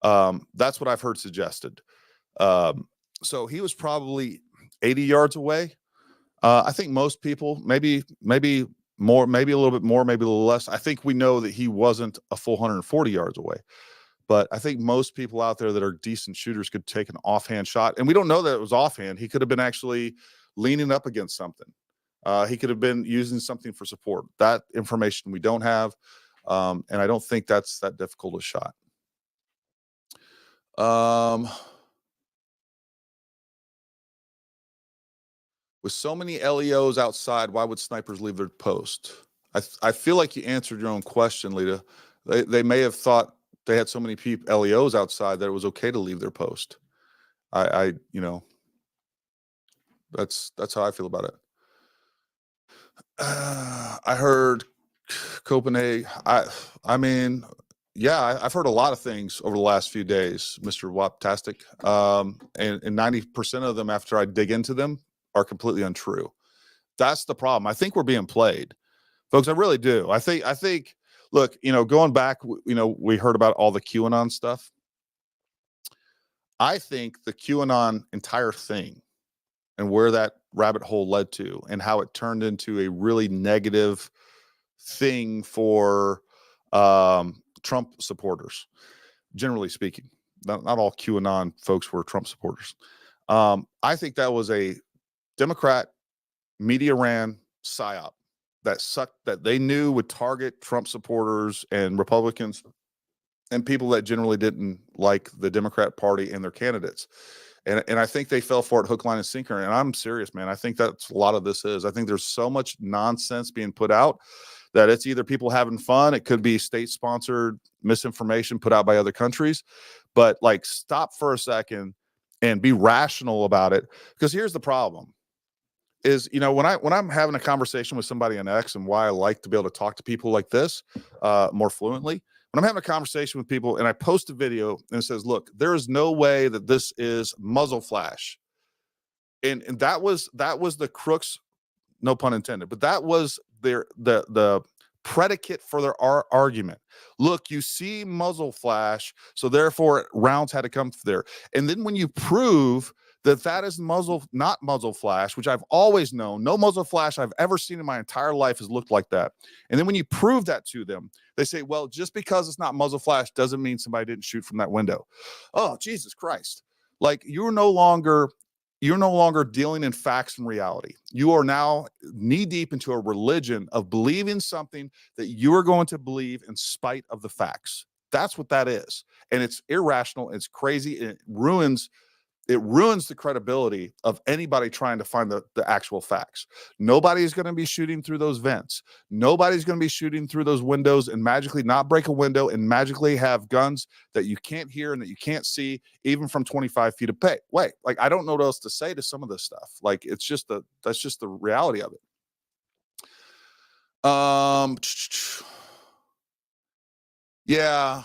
Speaker 2: That's what I've heard suggested. So he was probably 80 yards away. I think most people, maybe more, maybe a little bit more, maybe a little less. I think we know that he wasn't a full 140 yards away. But I think most people out there that are decent shooters could take an offhand shot. And we don't know that it was offhand. He could have been actually leaning up against something. He could have been using something for support. That information we don't have. And I don't think that's that difficult a shot. With so many LEOs outside, why would snipers leave their post? I feel like you answered your own question, Lita. They may have thought they had so many LEOs outside that it was okay to leave their post. You know, that's how I feel about it. I heard Copenhagen. I mean, yeah, I've heard a lot of things over the last few days, Mr. Waptastic. And 90% of them, after I dig into them, are completely untrue. That's the problem. I think we're being played, folks. I really do. I think, look, you know, going back, you know, we heard about all the QAnon stuff. I think the QAnon entire thing and where that rabbit hole led to and how it turned into a really negative thing for Trump supporters, generally speaking. Not all QAnon folks were Trump supporters. I think that was a Democrat media ran psyop that they knew would target Trump supporters and Republicans and people that generally didn't like the Democrat Party and their candidates. And I think they fell for it hook, line, and sinker. And I'm serious, man. I think that's a lot of this is. I think there's so much nonsense being put out that it's either people having fun. It could be state-sponsored misinformation put out by other countries. But like, stop for a second and be rational about it. Because here's the problem. Is, you know, when I'm having a conversation with somebody on X, and why I like to be able to talk to people like this more fluently, when I'm having a conversation with people and I post a video and it says, look, there is no way that this is muzzle flash. And that was the crooks, no pun intended, but that was the predicate for their argument. Look, you see muzzle flash, so therefore rounds had to come there. And then when you prove that is not muzzle flash, which I've always known, no muzzle flash I've ever seen in my entire life has looked like that. And then when you prove that to them, they say, well, just because it's not muzzle flash doesn't mean somebody didn't shoot from that window. Oh, Jesus Christ. Like, you're no longer dealing in facts and reality. You are now knee deep into a religion of believing something that you are going to believe in spite of the facts. That's what that is. And it's irrational. It's crazy. And it ruins the credibility of anybody trying to find the actual facts. Nobody's going to be shooting through those vents. Nobody's going to be shooting through those windows and magically not break a window and magically have guns that you can't hear and that you can't see even from 25 feet away. Wait, like, I don't know what else to say to some of this stuff. Like, that's just the reality of it. Yeah.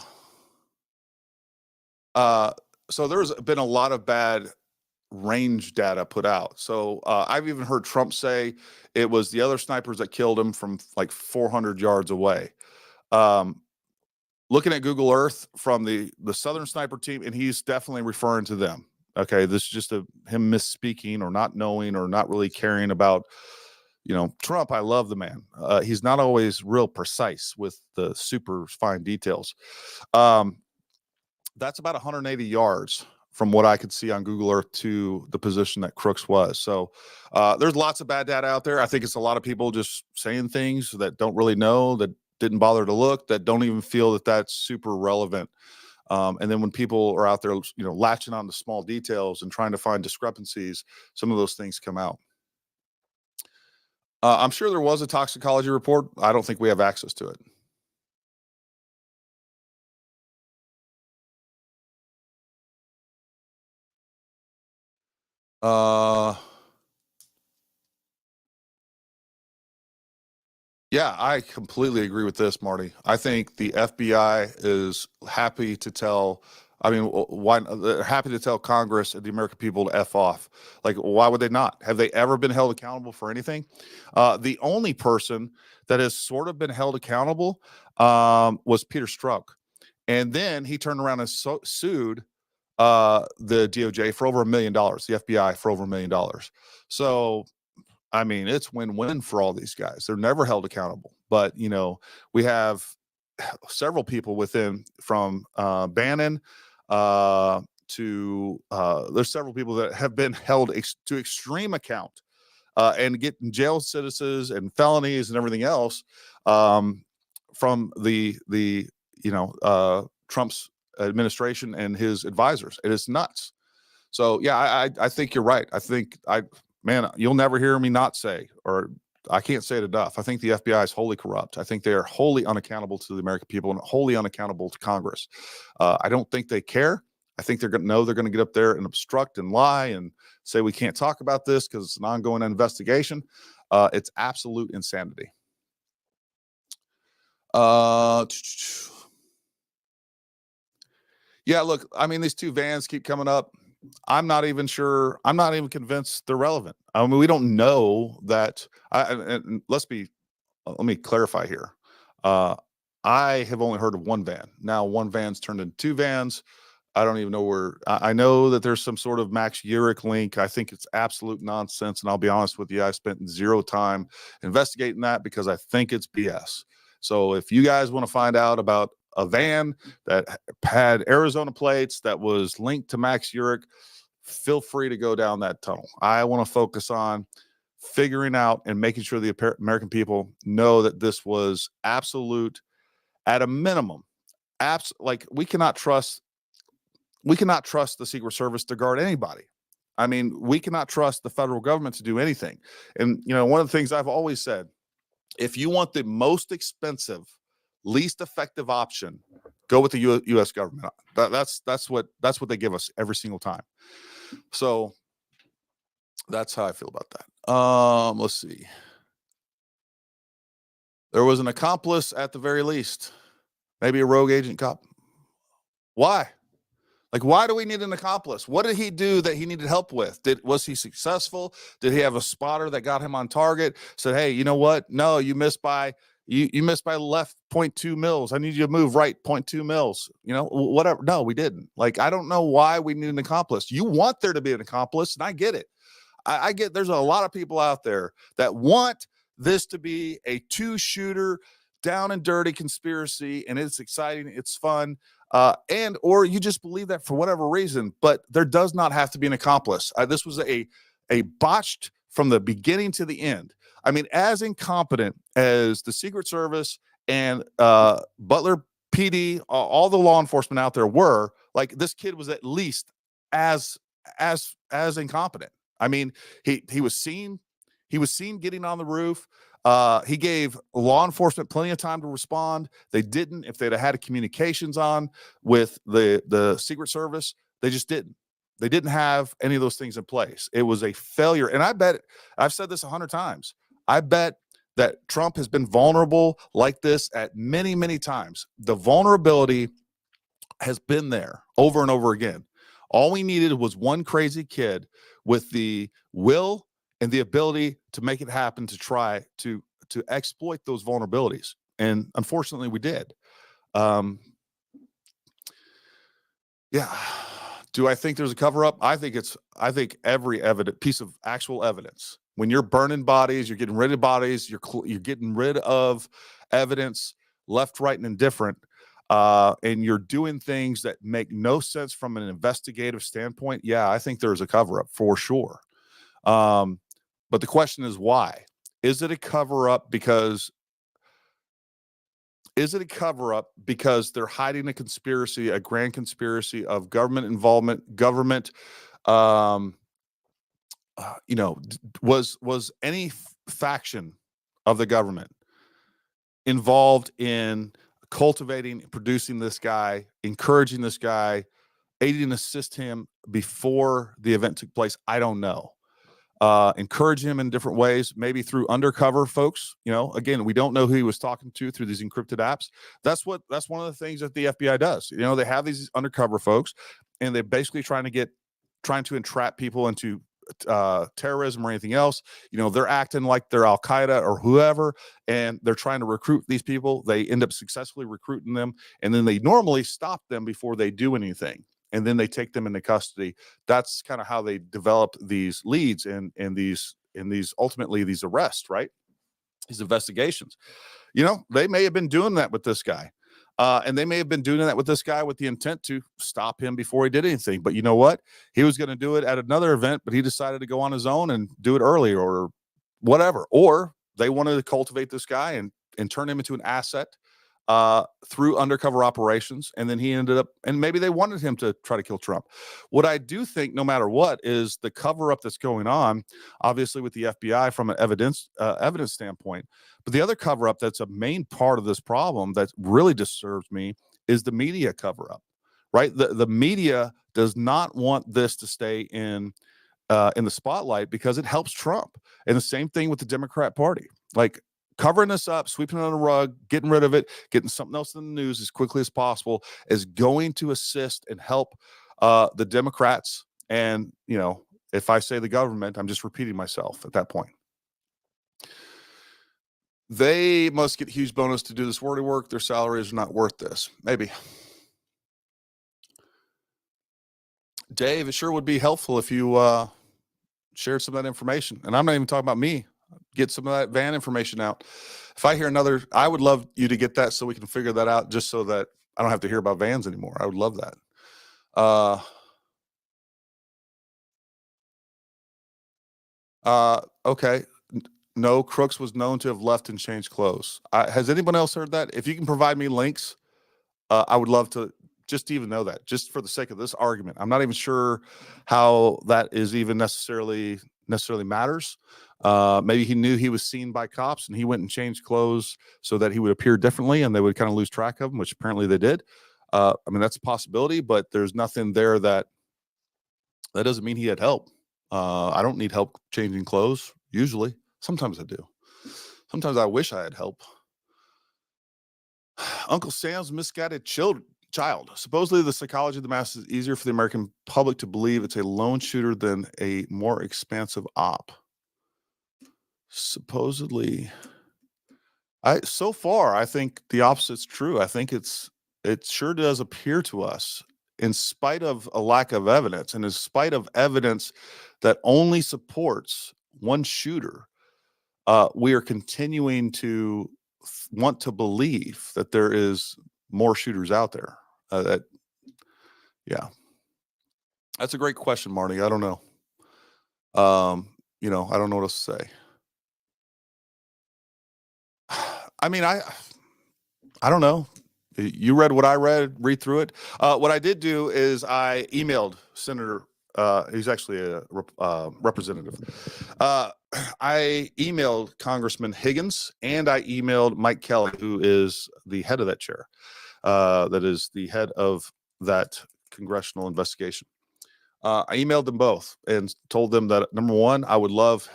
Speaker 2: So there's been a lot of bad range data put out. So I've even heard Trump say it was the other snipers that killed him from like 400 yards away. Looking at Google Earth from the Southern Sniper team, and he's definitely referring to them. Okay, this is just him misspeaking or not knowing or not really caring about, Trump. I love the man. He's not always real precise with the super fine details. That's about 180 yards from what I could see on Google Earth to the position that Crooks was. So there's lots of bad data out there. I think it's a lot of people just saying things that don't really know, that didn't bother to look, that don't even feel that that's super relevant. And then when people are out there, latching on to small details and trying to find discrepancies, some of those things come out. I'm sure there was a toxicology report. I don't think we have access to it. Yeah, I completely agree with this, Marty. I think the FBI is happy to tell. I mean, why they're happy to tell Congress and the American people to F off. Like, why would they not? Have they ever been held accountable for anything? The only person that has sort of been held accountable was Peter Strzok. And then he turned around and sued the DOJ for over $1 million, the FBI for over $1 million. So, I mean, it's win-win for all these guys. They're never held accountable. But, we have several people within, from Bannon to there's several people that have been held to extreme account and getting jail sentences and felonies and everything else from the Trump's administration and his advisors. It is nuts. So yeah, I think you're right. I think man, you'll never hear me not say, or I can't say it enough. I think the FBI is wholly corrupt. I think they are wholly unaccountable to the American people and wholly unaccountable to Congress. I don't think they care. I think they're going to get up there and obstruct and lie and say we can't talk about this because it's an ongoing investigation. It's absolute insanity. Yeah, look, I mean, these two vans keep coming up. I'm not even sure. I'm not even convinced they're relevant. I mean, we don't know that. And let me clarify here. I have only heard of one van. Now one van's turned into two vans. I don't even know where. I know that there's some sort of Max Urich link. I think it's absolute nonsense. And I'll be honest with you, I spent zero time investigating that because I think it's BS. So if you guys want to find out about a van that had Arizona plates that was linked to Max Urich, feel free to go down that tunnel. I want to focus on figuring out and making sure the American people know that this was absolute, at a minimum, like we cannot trust the Secret Service to guard anybody. I mean, we cannot trust the federal government to do anything. And one of the things I've always said, if you want the most expensive, least effective option, go with the U.S. government. That's what they give us every single time. So that's how I feel about that. Let's see. There was an accomplice at the very least, maybe a rogue agent cop. Why? Like, why do we need an accomplice? What did he do that he needed help with? Was he successful? Did he have a spotter that got him on target? Said, hey, you know what? No, you missed by left 0.2 mils. I need you to move right 0.2 mils. Whatever. No, we didn't. Like, I don't know why we need an accomplice. You want there to be an accomplice, and I get it. I get there's a lot of people out there that want this to be a two-shooter, down and dirty conspiracy, and it's exciting, it's fun. Or you just believe that for whatever reason, but there does not have to be an accomplice. This was a botched from the beginning to the end. I mean, as incompetent as the Secret Service and Butler PD, all the law enforcement out there were, like, this kid was at least as incompetent. I mean, he was seen getting on the roof. He gave law enforcement plenty of time to respond. They didn't. If they'd have had communications on with the Secret Service, they just didn't. They didn't have any of those things in place. It was a failure. And I bet, I've said this 100 times, I bet that Trump has been vulnerable like this at many, many times. The vulnerability has been there over and over again. All we needed was one crazy kid with the will and the ability to make it happen, to try to exploit those vulnerabilities. And unfortunately we did. Yeah. Do I think there's a cover up? I think every piece of actual evidence, when you're burning bodies, you're getting rid of bodies, you're getting rid of evidence left, right, and indifferent. And you're doing things that make no sense from an investigative standpoint. Yeah, I think there's a cover up for sure. But the question is why? Is it a cover up because they're hiding a conspiracy, a grand conspiracy of government involvement, government, was any faction of the government involved in cultivating, producing this guy, encouraging this guy, aiding and assist him before the event took place? I don't know. Encourage him in different ways, maybe through undercover folks. Again, we don't know who he was talking to through these encrypted apps. That's one of the things that the FBI does. They have these undercover folks, and they're basically trying to entrap people into terrorism or anything else. They're acting like they're Al Qaeda or whoever, and they're trying to recruit these people. They end up successfully recruiting them, and then they normally stop them before they do anything, and then they take them into custody. That's kind of how they develop these leads and these ultimately these arrests, right? These investigations. They may have been doing that with this guy. And they may have been doing that with this guy with the intent to stop him before he did anything. But you know what? He was going to do it at another event, but he decided to go on his own and do it earlier or whatever. Or they wanted to cultivate this guy and turn him into an asset through undercover operations. And then he ended up, and maybe they wanted him to try to kill Trump. What I do think, no matter what, is the cover up that's going on, obviously with the FBI from an evidence standpoint. But the other cover up that's a main part of this problem that really disturbs me is the media cover up, right? The media does not want this to stay in the spotlight because it helps Trump. And the same thing with the Democrat Party. Like, covering this up, sweeping it on the rug, getting rid of it, getting something else in the news as quickly as possible is going to assist and help the Democrats. And, if I say the government, I'm just repeating myself at that point. They must get huge bonus to do this wordy work. Their salaries are not worth this. Maybe. Dave, it sure would be helpful if you shared some of that information. And I'm not even talking about me. Get some of that van information out. If I hear another, I would love you to get that so we can figure that out, just so that I don't have to hear about vans anymore. I would love that. Okay. No, Crooks was known to have left and changed clothes. Has anyone else heard that? If you can provide me links, I would love to just even know that, just for the sake of this argument. I'm not even sure how that is even necessarily matters. Maybe he knew he was seen by cops and he went and changed clothes so that he would appear differently and they would kind of lose track of him, which apparently they did. That's a possibility, but there's nothing there that doesn't mean he had help. I don't need help changing clothes usually. Sometimes I do. Sometimes I wish I had help. Uncle Sam's misguided child. Supposedly the psychology of the masses is easier for the American public to believe it's a lone shooter than a more expansive op. Supposedly, so far I think the opposite's true. I think it sure does appear to us, in spite of a lack of evidence and in spite of evidence that only supports one shooter, we are continuing to want to believe that there is more shooters out there. Yeah, that's a great question, Marty. I don't know. I don't know what else to say. I don't know. You read what I read through it. What I did do is I emailed Senator, he's actually a representative. I emailed Congressman Higgins and I emailed Mike Kelly, who is the head of that chair. That is the head of that congressional investigation. I emailed them both and told them that, number one, I would love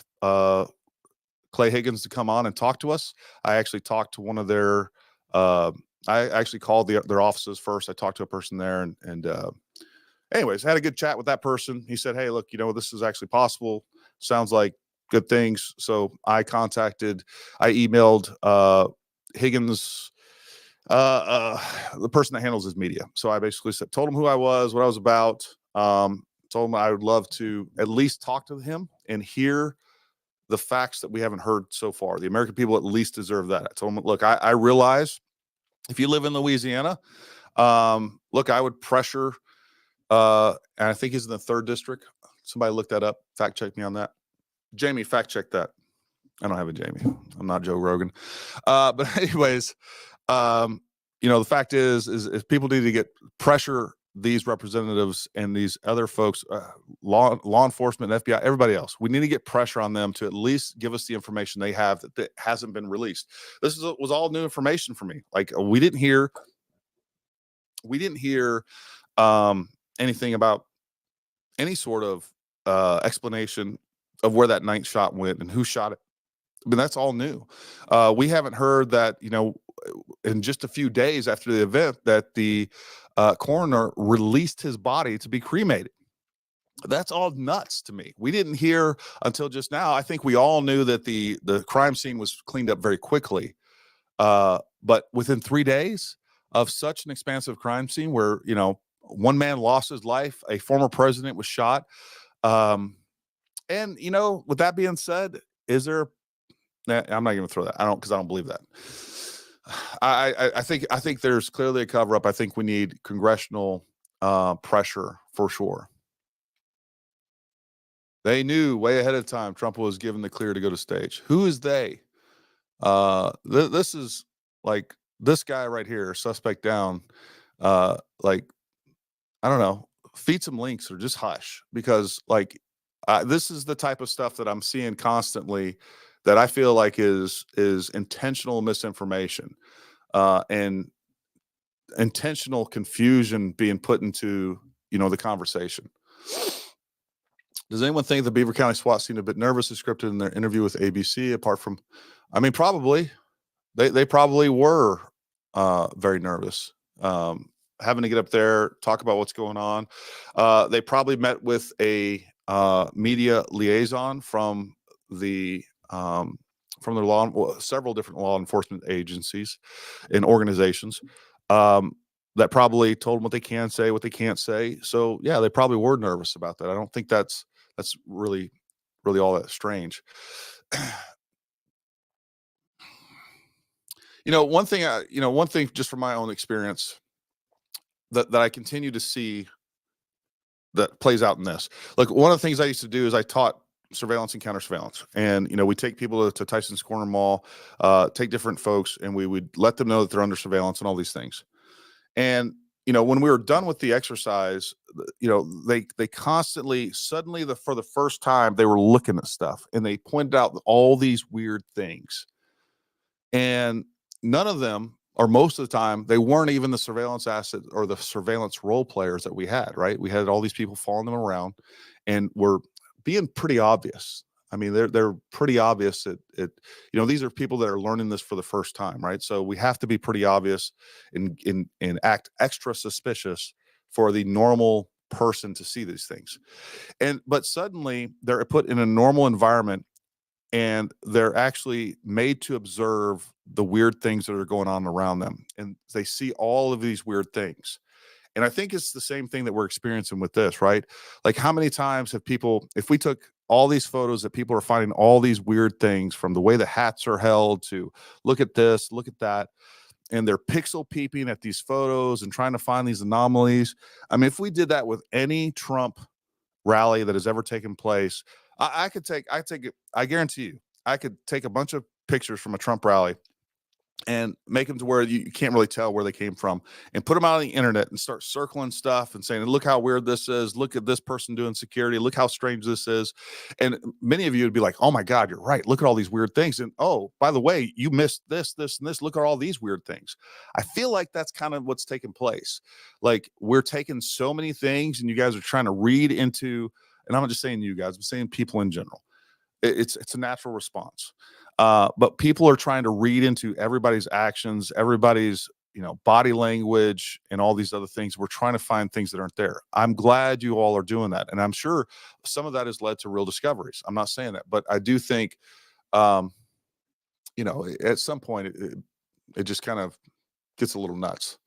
Speaker 2: Clay Higgins to come on and talk to us. I actually talked to one of their I actually called their offices first. I talked to a person there, and anyways, had a good chat with that person. He said, "Hey, look, this is actually possible. Sounds like good things." So I emailed Higgins, the person that handles his media. So I basically told him who I was, what I was about. Told him I would love to at least talk to him and hear the facts that we haven't heard so far. The American people at least deserve that. I told him, look, I realize if you live in Louisiana, look, I would pressure, and I think he's in the 3rd district. Somebody look that up. Fact check me on that. Jamie, fact check that. I don't have a Jamie. I'm not Joe Rogan. But anyways, the fact is people need to get pressure these representatives and these other folks, law enforcement, FBI, everybody else. We need to get pressure on them to at least give us the information they have that hasn't been released. This was all new information for me. Like we didn't hear anything about any sort of explanation of where that 9th shot went and who shot it. I mean, that's all new. We haven't heard that, in just a few days after the event, that the coroner released his body to be cremated. That's all nuts to me. We didn't hear until just now. I think we all knew that the crime scene was cleaned up very quickly. But within 3 days of such an expansive crime scene where, one man lost his life, a former president was shot. And, with that being said, I'm not going to throw that. Because I don't believe that. I think there's clearly a cover up. I think we need congressional pressure for sure. They knew way ahead of time Trump was given the clear to go to stage. Who is they? This is like this guy right here, suspect down. I don't know, feed some links or just hush, because this is the type of stuff that I'm seeing constantly that I feel like is intentional misinformation and intentional confusion being put into, the conversation. Does anyone think the Beaver County SWAT seemed a bit nervous as scripted in their interview with ABC? Apart from, probably. They probably were very nervous. Having to get up there, talk about what's going on. They probably met with a media liaison from several different law enforcement agencies and organizations that probably told them what they can say, what they can't say. So yeah, they probably were nervous about that. I don't think that's really all that strange. One thing just from my own experience that I continue to see that plays out in this. Like one of the things I used to do is I taught surveillance and counter surveillance, and we take people to Tyson's Corner Mall, take different folks, and we would let them know that they're under surveillance and all these things. And when we were done with the exercise, they constantly, suddenly, for the first time, they were looking at stuff, and they pointed out all these weird things, and none of them, or most of the time, they weren't even the surveillance asset or the surveillance role players that we had, right? We had all these people following them around, and we're being pretty obvious. I mean, they're pretty obvious that these are people that are learning this for the first time, right? So we have to be pretty obvious and act extra suspicious for the normal person to see these things. But suddenly they're put in a normal environment, and they're actually made to observe the weird things that are going on around them. And they see all of these weird things. And I think it's the same thing that we're experiencing with this, right? Like how many times have people, if we took all these photos that people are finding all these weird things, from the way the hats are held to look at this, look at that, and they're pixel peeping at these photos and trying to find these anomalies. I mean, if we did that with any Trump rally that has ever taken place, I guarantee you, I could take a bunch of pictures from a Trump rally and make them to where you can't really tell where they came from, and put them out on the internet and start circling stuff and saying, look how weird this is. Look at this person doing security. Look how strange this is. And many of you would be like, oh my God, you're right. Look at all these weird things. And oh, by the way, you missed this, this, and this. Look at all these weird things. I feel like that's kind of what's taking place. Like we're taking so many things, and you guys are trying to read into, and I'm not just saying you guys, I'm saying people in general. It's a natural response. But people are trying to read into everybody's actions, everybody's, body language and all these other things. We're trying to find things that aren't there. I'm glad you all are doing that. And I'm sure some of that has led to real discoveries. I'm not saying that, but I do think, at some point it just kind of gets a little nuts.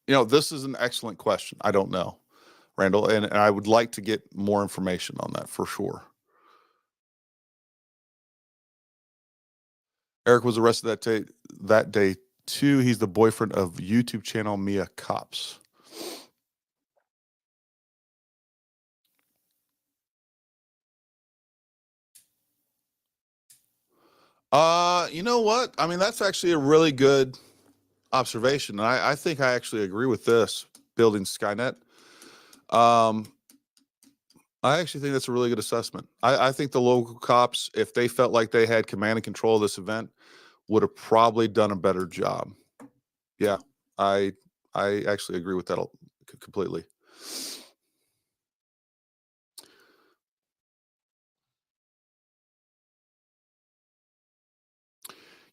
Speaker 2: This is an excellent question. I don't know, Randall, and I would like to get more information on that for sure. Eric was arrested that day too. He's the boyfriend of YouTube channel Mia Cops. You know what? I mean, that's actually a really good observation. And I think I actually agree with this, building Skynet. I actually think that's a really good assessment. I think the local cops, if they felt like they had command and control of this event, would have probably done a better job. Yeah, I actually agree with that completely.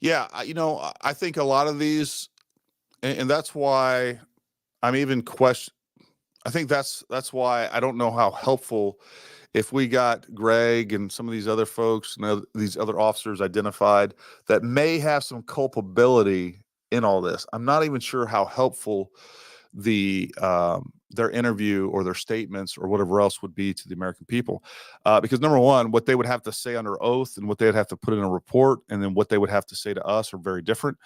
Speaker 2: Yeah, I think a lot of these, and that's why I'm even I think that's why I don't know how helpful, if we got Greg and some of these other folks and these other officers identified that may have some culpability in all this. I'm not even sure how helpful their interview or their statements or whatever else would be to the American people, because number one, what they would have to say under oath and what they'd have to put in a report, and then what they would have to say to us are very different.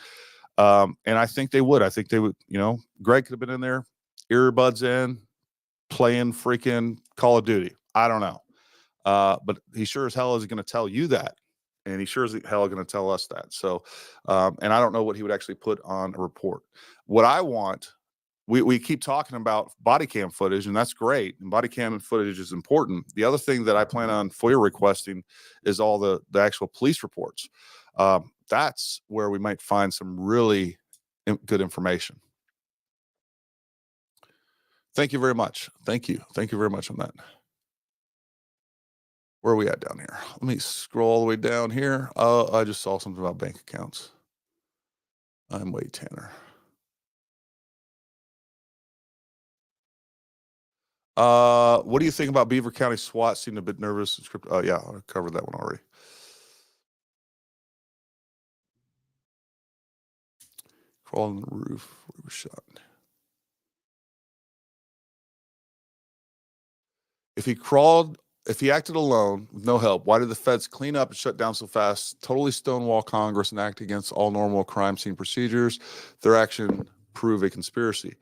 Speaker 2: And I think they would. Greg could have been in there, earbuds in, playing freaking Call of Duty. I don't know. But he sure as hell is going to tell you that. And he sure as hell going to tell us that. So, and I don't know what he would actually put on a report. What I want, we keep talking about body cam footage, and that's great. And body cam footage is important. The other thing that I plan on FOIA requesting is all the actual police reports. That's where we might find some really good information. Thank you very much. Thank you. Thank you very much on that. Where are we at down here? Let me scroll all the way down here. I just saw something about bank accounts. I'm Wade Tanner. What do you think about Beaver County SWAT? Seemed a bit nervous. Yeah, I covered that one already. Crawl on the roof. We were shot. If he acted alone with no help, why did the feds clean up and shut down so fast, totally stonewall Congress and act against all normal crime scene procedures? Their action prove a conspiracy.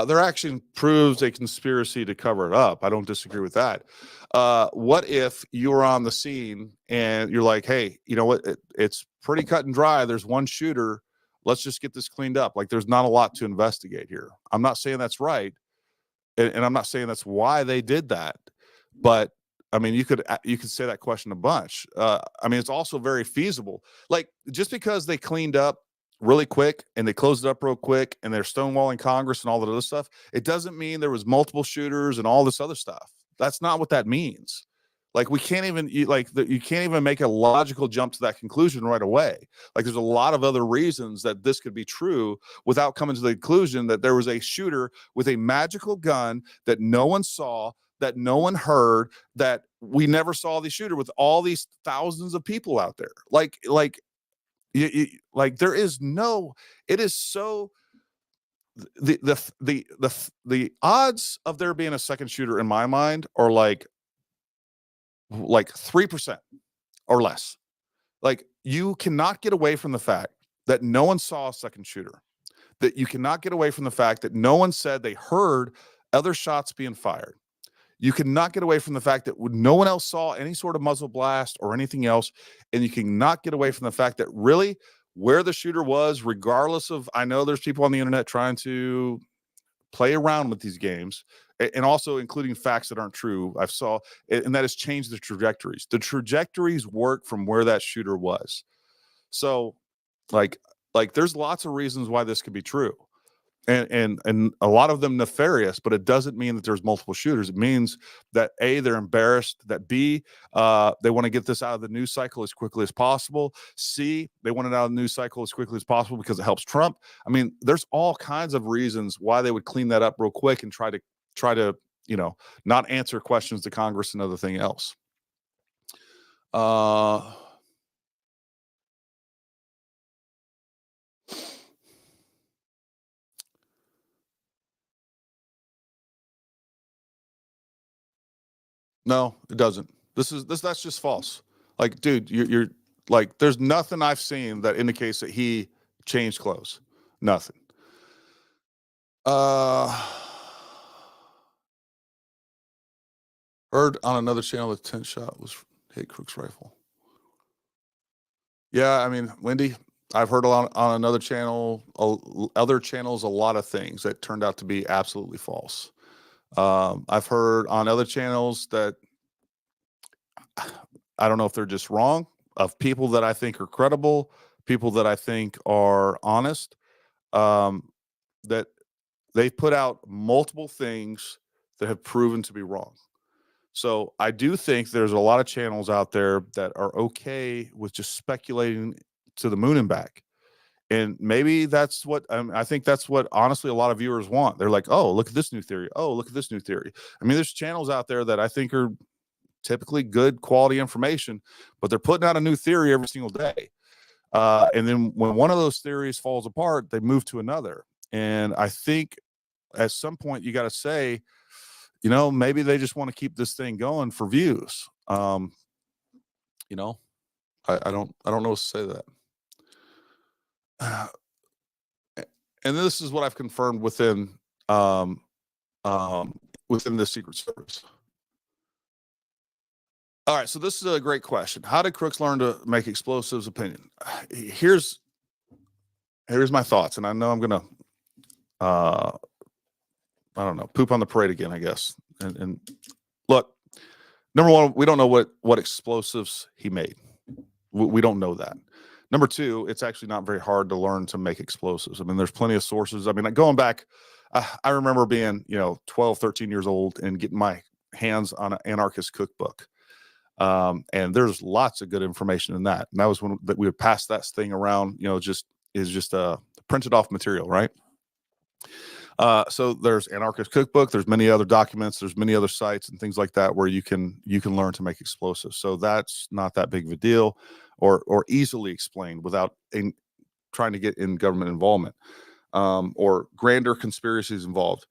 Speaker 2: Their action proves a conspiracy to cover it up. I don't disagree with that. What if you were on the scene and you're like, hey, you know what? It's pretty cut and dry. There's one shooter. Let's just get this cleaned up. Like, there's not a lot to investigate here. I'm not saying that's right. And I'm not saying that's why they did that. But I mean, you could say that question a bunch. I mean, it's also very feasible. Like, just because they cleaned up really quick and they closed it up real quick and they're stonewalling Congress and all that other stuff, it doesn't mean there was multiple shooters and all this other stuff. That's not what that means. Like, we can't even you can't even make a logical jump to that conclusion right away. Like, there's a lot of other reasons that this could be true without coming to the conclusion that there was a shooter with a magical gun that no one saw, that no one heard, that we never saw the shooter with all these thousands of people out there. Like there is no. It is so. The odds of there being a second shooter in my mind are like 3% or less. Like, you cannot get away from the fact that no one saw a second shooter, that you cannot get away from the fact that no one said they heard other shots being fired. You cannot get away from the fact that no one else saw any sort of muzzle blast or anything else. And you cannot get away from the fact that really where the shooter was, regardless of, I know there's people on the internet trying to play around with these games, and also including facts that aren't true. I've saw, and that has changed the trajectories. The trajectories work from where that shooter was. So like there's lots of reasons why this could be true. and a lot of them nefarious, but it doesn't mean that there's multiple shooters. It means that A, they're embarrassed, that B, they want to get this out of the news cycle as quickly as possible. C, they want it out of the news cycle as quickly as possible because it helps Trump. I mean, there's all kinds of reasons why they would clean that up real quick and try to not answer questions to Congress and other thing else. No, it doesn't. That's just false. Like, dude, you're like, there's nothing I've seen that indicates that he changed clothes. Nothing. Heard on another channel the 10 shot was hit Crook's rifle. Yeah, I mean, Wendy, I've heard a lot on another channel, other channels, a lot of things that turned out to be absolutely false. I've heard on other channels that I don't know if they're just wrong, of people that I think are credible, people that I think are honest, that they've put out multiple things that have proven to be wrong. So I do think there's a lot of channels out there that are okay with just speculating to the moon and back. And maybe that's what I think that's what honestly a lot of viewers want. They're like, oh, look at this new theory. Oh, look at this new theory. I mean, there's channels out there that I think are typically good quality information, but they're putting out a new theory every single day. And then when one of those theories falls apart, they move to another. And I think at some point you got to say, maybe they just want to keep this thing going for views. I don't know what to say to that. And this is what I've confirmed within the Secret Service. All right, so this is a great question. How did crooks learn to make explosives? Opinion. Here's my thoughts, and I know I'm gonna I don't know, poop on the parade again, I guess. And look, number one, we don't know what explosives he made. We don't know that. Number two, it's actually not very hard to learn to make explosives. I mean, there's plenty of sources. I mean, going back, I remember being 12, 13 years old and getting my hands on an anarchist cookbook. And there's lots of good information in that. And that was when we would pass that thing around, just printed off material, right? So there's anarchist cookbook, there's many other documents, there's many other sites and things like that where you can learn to make explosives. So that's not that big of a deal or easily explained without trying to get in government involvement, or grander conspiracies involved.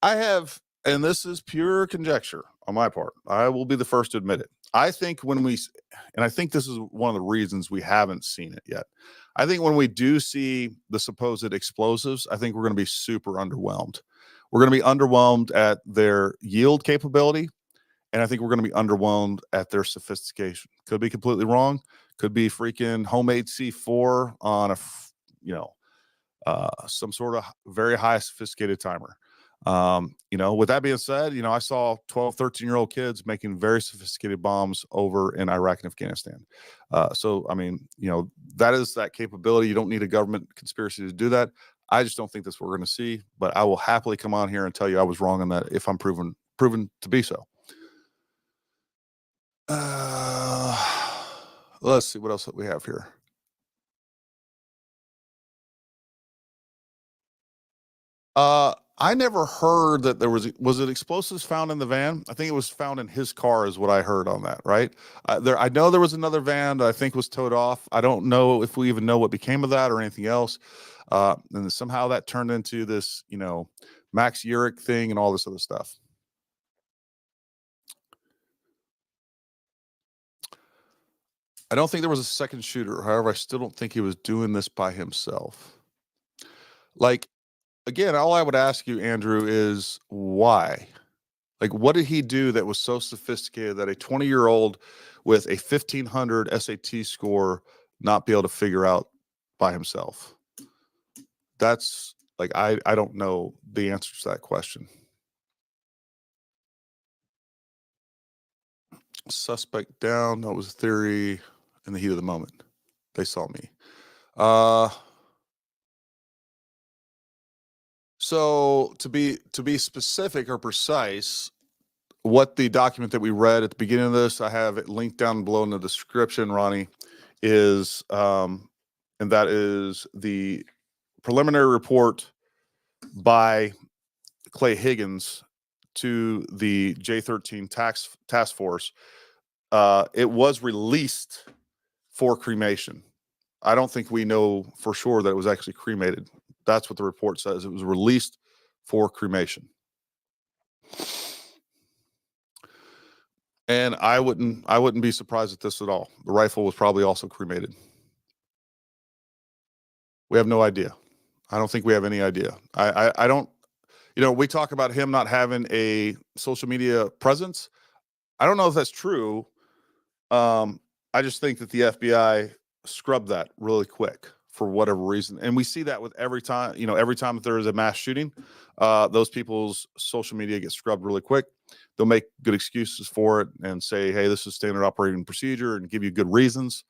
Speaker 2: I have, and this is pure conjecture on my part, I will be the first to admit it. I think and I think this is one of the reasons we haven't seen it yet. I think when we do see the supposed explosives, I think we're going to be super underwhelmed. We're going to be underwhelmed at their yield capability, and I think we're going to be underwhelmed at their sophistication. Could be completely wrong. Could be freaking homemade C4 on some sort of very high sophisticated timer. With that being said, I saw 12, 13-year-old kids making very sophisticated bombs over in Iraq and Afghanistan. So, I mean, that is that capability. You don't need a government conspiracy to do that. I just don't think that's what we're going to see, but I will happily come on here and tell you I was wrong on that if I'm proven to be so. Let's see what else we have here. I never heard that there was it explosives found in the van? I think it was found in his car is what I heard on that, right? I know there was another van that I think was towed off. I don't know if we even know what became of that or anything else. And somehow that turned into this, Max Urich thing and all this other stuff. I don't think there was a second shooter. However, I still don't think he was doing this by himself. Like, again, all I would ask you, Andrew, is why? Like, what did he do that was so sophisticated that a 20-year-old with a 1500 SAT score not be able to figure out by himself? That's like, I don't know the answer to that question. Suspect down. That was a theory in the heat of the moment. They saw me. So to be specific or precise, what the document that we read at the beginning of this, I have it linked down below in the description, Ronnie, is and that is the preliminary report by Clay Higgins to the J13 task force. It was released for cremation. I don't think we know for sure that it was actually cremated. That's what the report says. It was released for cremation. And I wouldn't be surprised at this at all. The rifle was probably also cremated. We have no idea. I don't think we have any idea. I don't, we talk about him not having a social media presence. I don't know if that's true. I just think that the FBI scrubbed that really quick for whatever reason. And we see that with every time that there is a mass shooting, those people's social media gets scrubbed really quick. They'll make good excuses for it and say, hey, this is standard operating procedure, and give you good reasons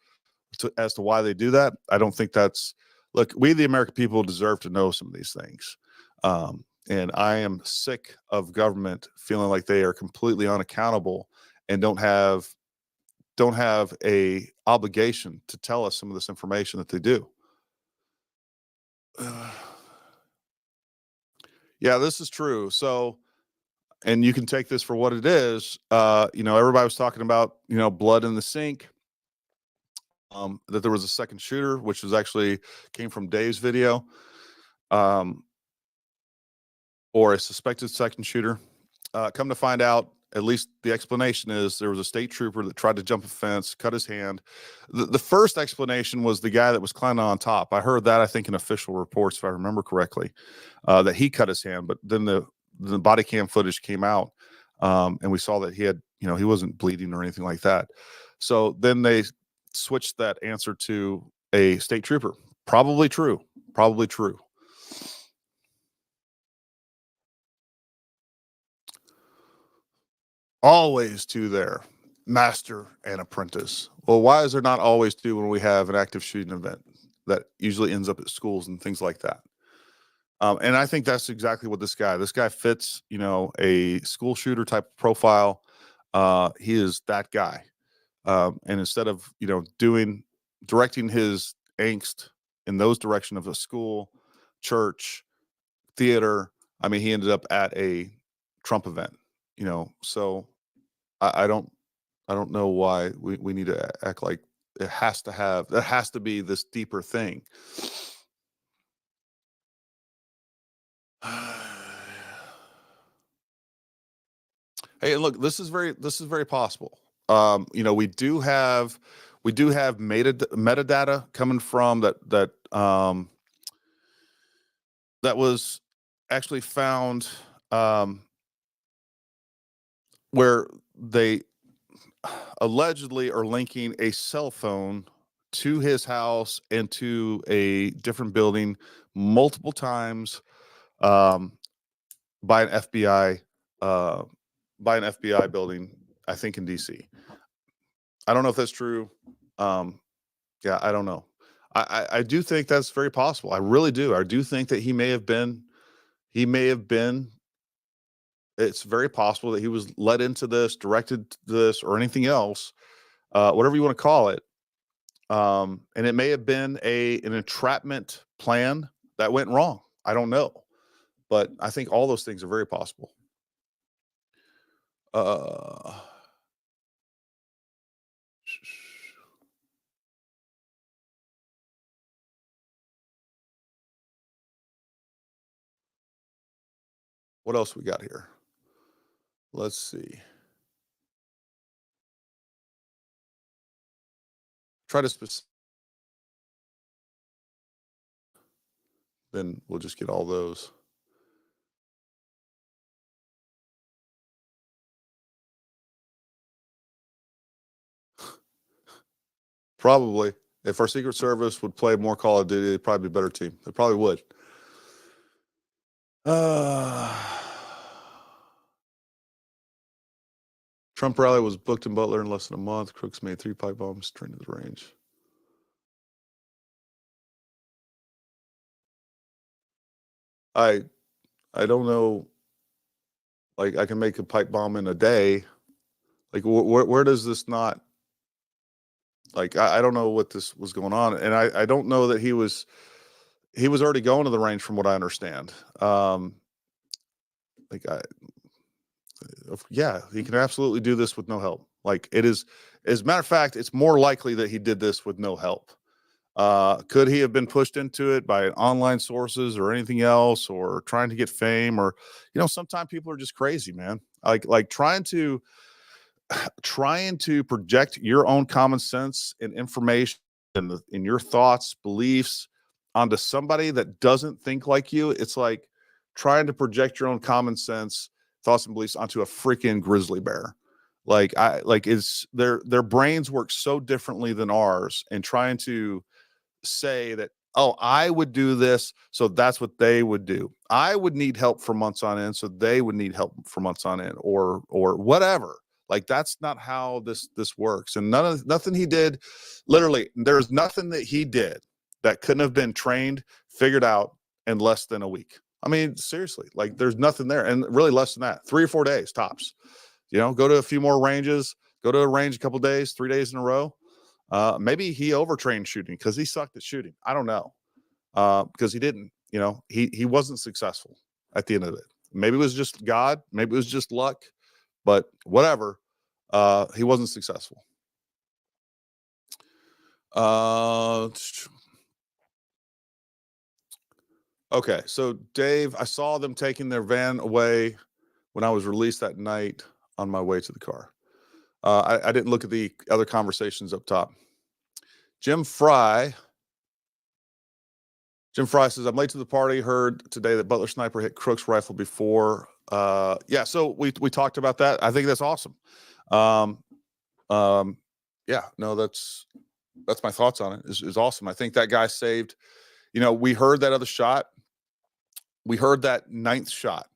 Speaker 2: as to why they do that. I don't think that's, look, we, the American people, deserve to know some of these things. And I am sick of government feeling like they are completely unaccountable and don't have a obligation to tell us some of this information that they do. Yeah, this is true. So, and you can take this for what it is. Everybody was talking about, blood in the sink, that there was a second shooter, which was actually came from Dave's video, or a suspected second shooter. Come to find out, at least the explanation is there was a state trooper that tried to jump a fence, cut his hand. The first explanation was the guy that was climbing on top. I heard that, I think, in official reports, if I remember correctly, that he cut his hand, but then the body cam footage came out, and we saw that he had, he wasn't bleeding or anything like that. So then they switched that answer to a state trooper. Probably true. Probably true. Always two there, master and apprentice. Well, why is there not always two when we have an active shooting event that usually ends up at schools and things like that? And I think that's exactly what this guy fits, a school shooter type of profile. He is that guy. And instead of, directing his angst in those direction of a school, church, theater, I mean, he ended up at a Trump event, so I don't know why we need to act like there has to be this deeper thing. Hey, look, this is very possible. We do have metadata coming from that was actually found, where they allegedly are linking a cell phone to his house and to a different building multiple times, by an FBI building, I think in DC. I don't know if that's true. Yeah, I don't know. I do think that's very possible. I really do. I do think that he may have been, it's very possible that he was led into this, directed to this, or anything else, whatever you want to call it. And it may have been an entrapment plan that went wrong. I don't know, but I think all those things are very possible. What else we got here? Let's see. Try to then we'll just get all those. Probably. If our Secret Service would play more Call of Duty, they'd probably be a better team. They probably would. Trump rally was booked in Butler in less than a month. Crooks made 3 pipe bombs trained to the range. I don't know. Like, I can make a pipe bomb in a day. Like, where does this not, like, I don't know what this was going on. And I don't know that he was already going to the range from what I understand. Like, yeah, he can absolutely do this with no help. Like, it is, as a matter of fact, it's more likely that he did this with no help. Could he have been pushed into it by online sources or anything else, or trying to get fame, or, sometimes people are just crazy, man. Like trying to project your own common sense and information and in your thoughts, beliefs onto somebody that doesn't think like you. It's like trying to project your own common sense, thoughts and beliefs onto a freaking grizzly bear. It's their brains work so differently than ours, and trying to say that, oh, I would do this, so that's what they would do. I would need help for months on end, so they would need help for months on end, or whatever. Like, that's not how this works. And nothing he did, literally, there's nothing that he did that couldn't have been trained, figured out in less than a week. I mean, seriously, like, there's nothing there. And really less than that, 3 or 4 days tops. Go to a few more ranges, go to a range a couple days, 3 days in a row. Maybe he overtrained shooting because he sucked at shooting. I don't know. Because he didn't, he wasn't successful at the end of it. Maybe it was just God, maybe it was just luck, but whatever. He wasn't successful. Okay, so Dave, I saw them taking their van away when I was released that night on my way to the car. I didn't look at the other conversations up top. Jim Fry says, I'm late to the party. Heard today that Butler sniper hit Crook's rifle before. Yeah, so we talked about that. I think that's awesome. Yeah, no, that's my thoughts on it. Is awesome. I think that guy saved. We heard that other shot. We heard that 9th shot,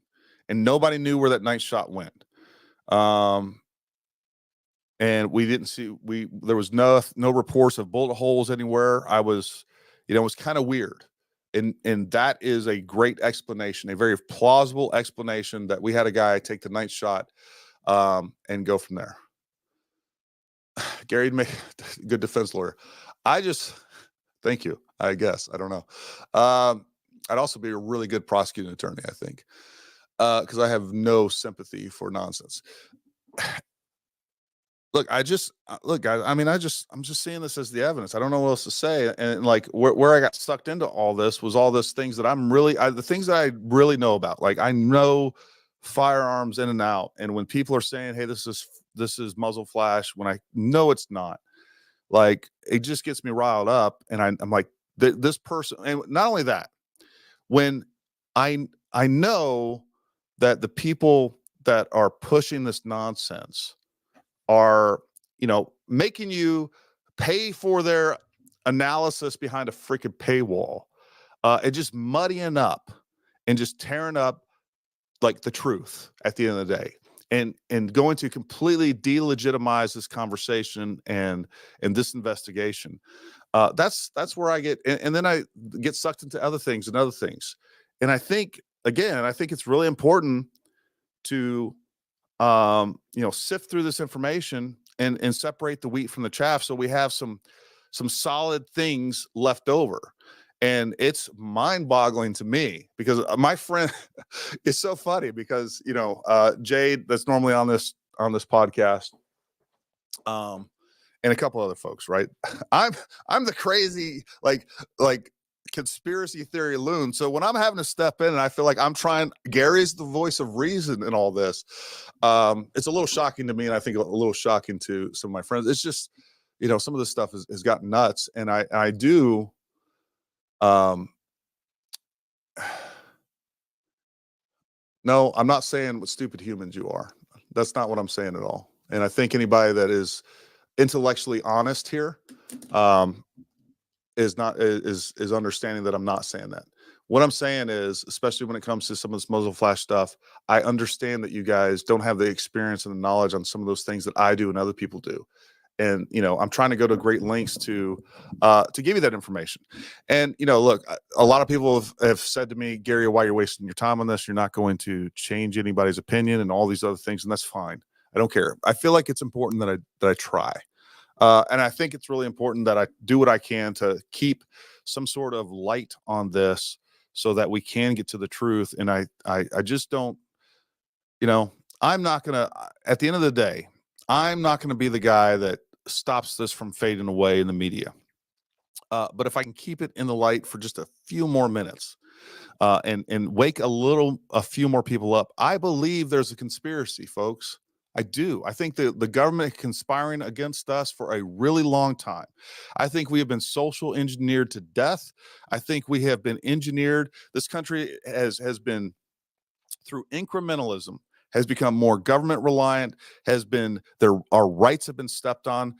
Speaker 2: and nobody knew where that 9th shot went. And we didn't see, there was no reports of bullet holes anywhere. It was kind of weird. And that is a great explanation, a very plausible explanation, that we had a guy take the 9th shot and go from there. Gary made good defense lawyer. Thank you. I guess, I don't know. I'd also be a really good prosecuting attorney, I think, because I have no sympathy for nonsense. Look, I'm just seeing this as the evidence. I don't know what else to say. And like where I got sucked into all this was all those things that the things that I really know about. Like, I know firearms in and out. And when people are saying, hey, this is muzzle flash, when I know it's not, like, it just gets me riled up. And I'm like, this person, and not only that, when I know that the people that are pushing this nonsense are, making you pay for their analysis behind a freaking paywall, and just muddying up and just tearing up, like, the truth at the end of the day, and going to completely delegitimize this conversation and this investigation. That's where I get, and then I get sucked into other things. And I think it's really important to sift through this information and separate the wheat from the chaff, so we have some solid things left over. And it's mind-boggling to me, because my friend it's so funny, because Jade, that's normally on this podcast, and a couple other folks, right? I'm the crazy, like conspiracy theory loon. So when I'm having to step in and I feel like Gary's the voice of reason in all this, it's a little shocking to me, and I think a little shocking to some of my friends. It's just, some of this stuff has gotten nuts, and I do, no, I'm not saying what stupid humans you are. That's not what I'm saying at all. And I think anybody that is intellectually honest here, is understanding that I'm not saying that. What I'm saying is, especially when it comes to some of this muzzle flash stuff, I understand that you guys don't have the experience and the knowledge on some of those things that I do and other people do. And I'm trying to go to great lengths to give you that information. And look, a lot of people have said to me, Gary, why you're wasting your time on this? You're not going to change anybody's opinion and all these other things, and that's fine. I don't care. I feel like it's important that I try. And I think it's really important that I do what I can to keep some sort of light on this so that we can get to the truth. And I just don't, I'm not going to, at the end of the day, I'm not going to be the guy that stops this from fading away in the media. But if I can keep it in the light for just a few more minutes and wake a few more people up, I believe there's a conspiracy, folks. I do. I think the government is conspiring against us for a really long time. I think we have been social engineered to death. I think we have been engineered. This country has been, through incrementalism, has become more government reliant, our rights have been stepped on.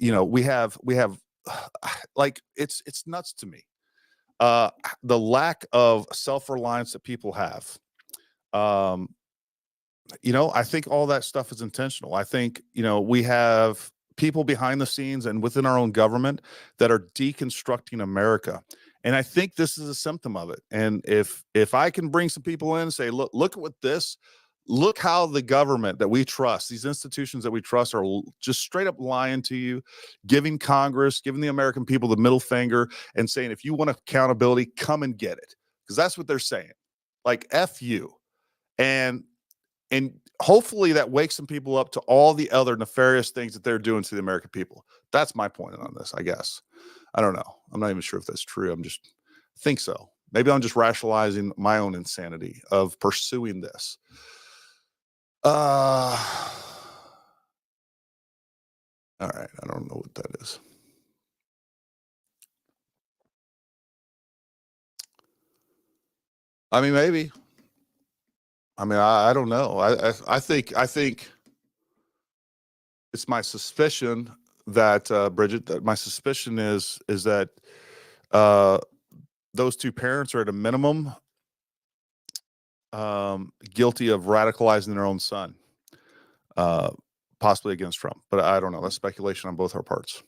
Speaker 2: We have like, it's nuts to me. The lack of self-reliance that people have. I think all that stuff is intentional. I think, we have people behind the scenes and within our own government that are deconstructing America. And I think this is a symptom of it. And if I can bring some people in and say, look how the government that we trust, these institutions that we trust, are just straight up lying to you, giving Congress, giving the American people the middle finger and saying, if you want accountability, come and get it. Because that's what they're saying. Like, F you. And hopefully that wakes some people up to all the other nefarious things that they're doing to the American people. That's my point on this, I guess. I don't know. I'm not even sure if that's true. Think so. Maybe I'm just rationalizing my own insanity of pursuing this. All right. I don't know what that is. I mean, maybe. I mean, I don't know. I think it's my suspicion that Bridget, that my suspicion is that those two parents are at a minimum guilty of radicalizing their own son, possibly against Trump. But I don't know. That's speculation on both our parts.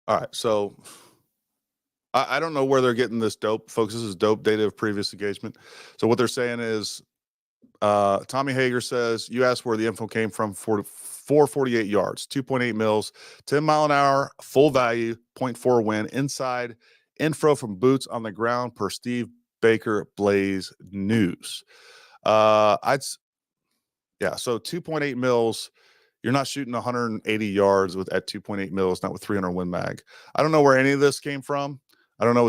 Speaker 2: All right, so I don't know where they're getting this dope, folks. This is dope data of previous engagement. So what they're saying is, Tommy Hager says, you asked where the info came from, 448 yards, 2.8 mils, 10 mile an hour, full value, 0.4 wind, inside, info from boots on the ground per Steve Baker, Blaze News. So 2.8 mils, you're not shooting 180 yards at 2.8 mils, not with 300 Win Mag. I don't know where any of this came from. I don't know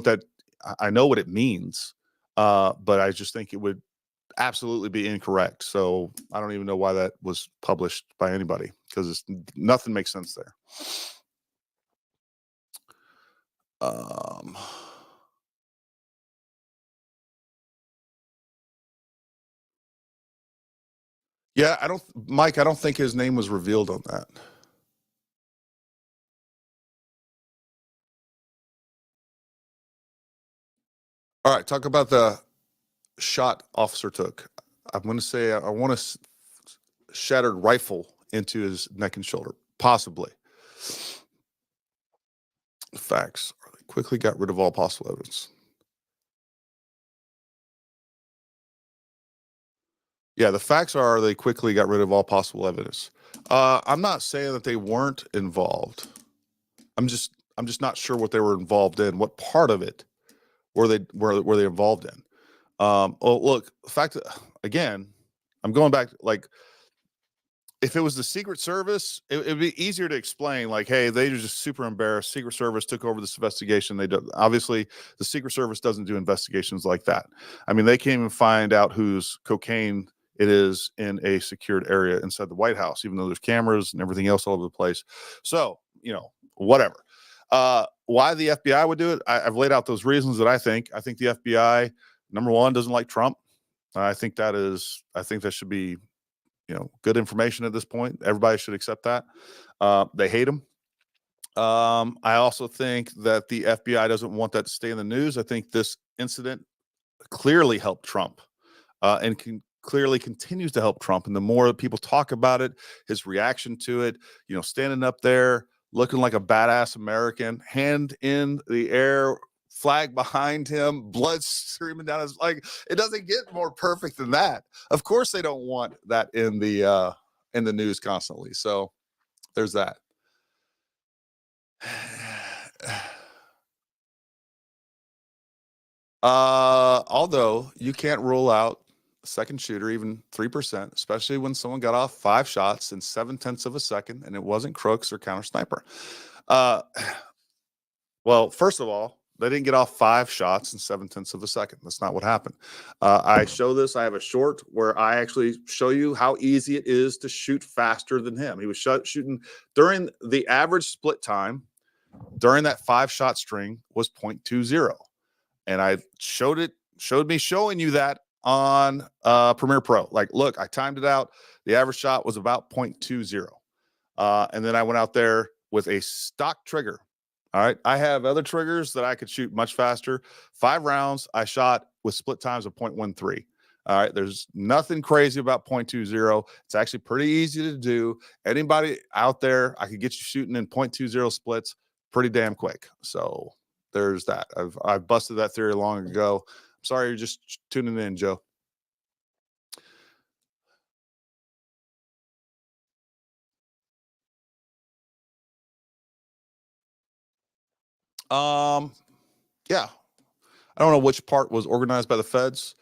Speaker 2: I know what it means, but I just think it would absolutely be incorrect. So I don't even know why that was published by anybody, because nothing makes sense there. Yeah, Mike, I don't think his name was revealed on that. All right, talk about the shot officer took. I'm going to say I want a shattered rifle into his neck and shoulder, possibly. Facts. They quickly got rid of all possible evidence. Yeah, the facts are they quickly got rid of all possible evidence. I'm not saying that they weren't involved. I'm just not sure what they were involved in. What part of it were they involved in? Look, fact again, I'm going back, like, if it was the Secret Service, it'd be easier to explain, like, hey, they were just super embarrassed. Secret Service took over this investigation. Obviously the Secret Service doesn't do investigations like that. I mean, they can't even find out whose cocaine it is in a secured area inside the White House, even though there's cameras and everything else all over the place. So, whatever. Why the FBI would do it, I've laid out those reasons that I think the FBI, number one, doesn't like Trump. I think that should be, good information at this point. Everybody should accept that. They hate him. I also think that the FBI doesn't want that to stay in the news. I think this incident clearly helped Trump. and clearly continues to help Trump. And the more that people talk about it, his reaction to it, standing up there, looking like a badass American, hand in the air, flag behind him, blood streaming down his, like, it doesn't get more perfect than that. Of course they don't want that in the news constantly. So there's that. Although you can't rule out a second shooter, even 3%, especially when someone got off 5 shots in 0.7 of a second and it wasn't Crooks or counter sniper. Well, first of all, they didn't get off 5 shots in 0.7 of a second. That's not what happened. I show this. I have a short where I actually show you how easy it is to shoot faster than him. He was shooting during the average split time during that 5-shot string was 0.20. And I showed me showing you that on Premiere Pro. Like, look, I timed it out. The average shot was about 0.20. And then I went out there with a stock trigger. All right. I have other triggers that I could shoot much faster. 5 rounds I shot with split times of 0.13. All right. There's nothing crazy about 0.20. It's actually pretty easy to do. Anybody out there, I could get you shooting in 0.20 splits pretty damn quick. So there's that. I've busted that theory long ago. I'm sorry you're just tuning in, Joe. Yeah. I don't know which part was organized by the feds,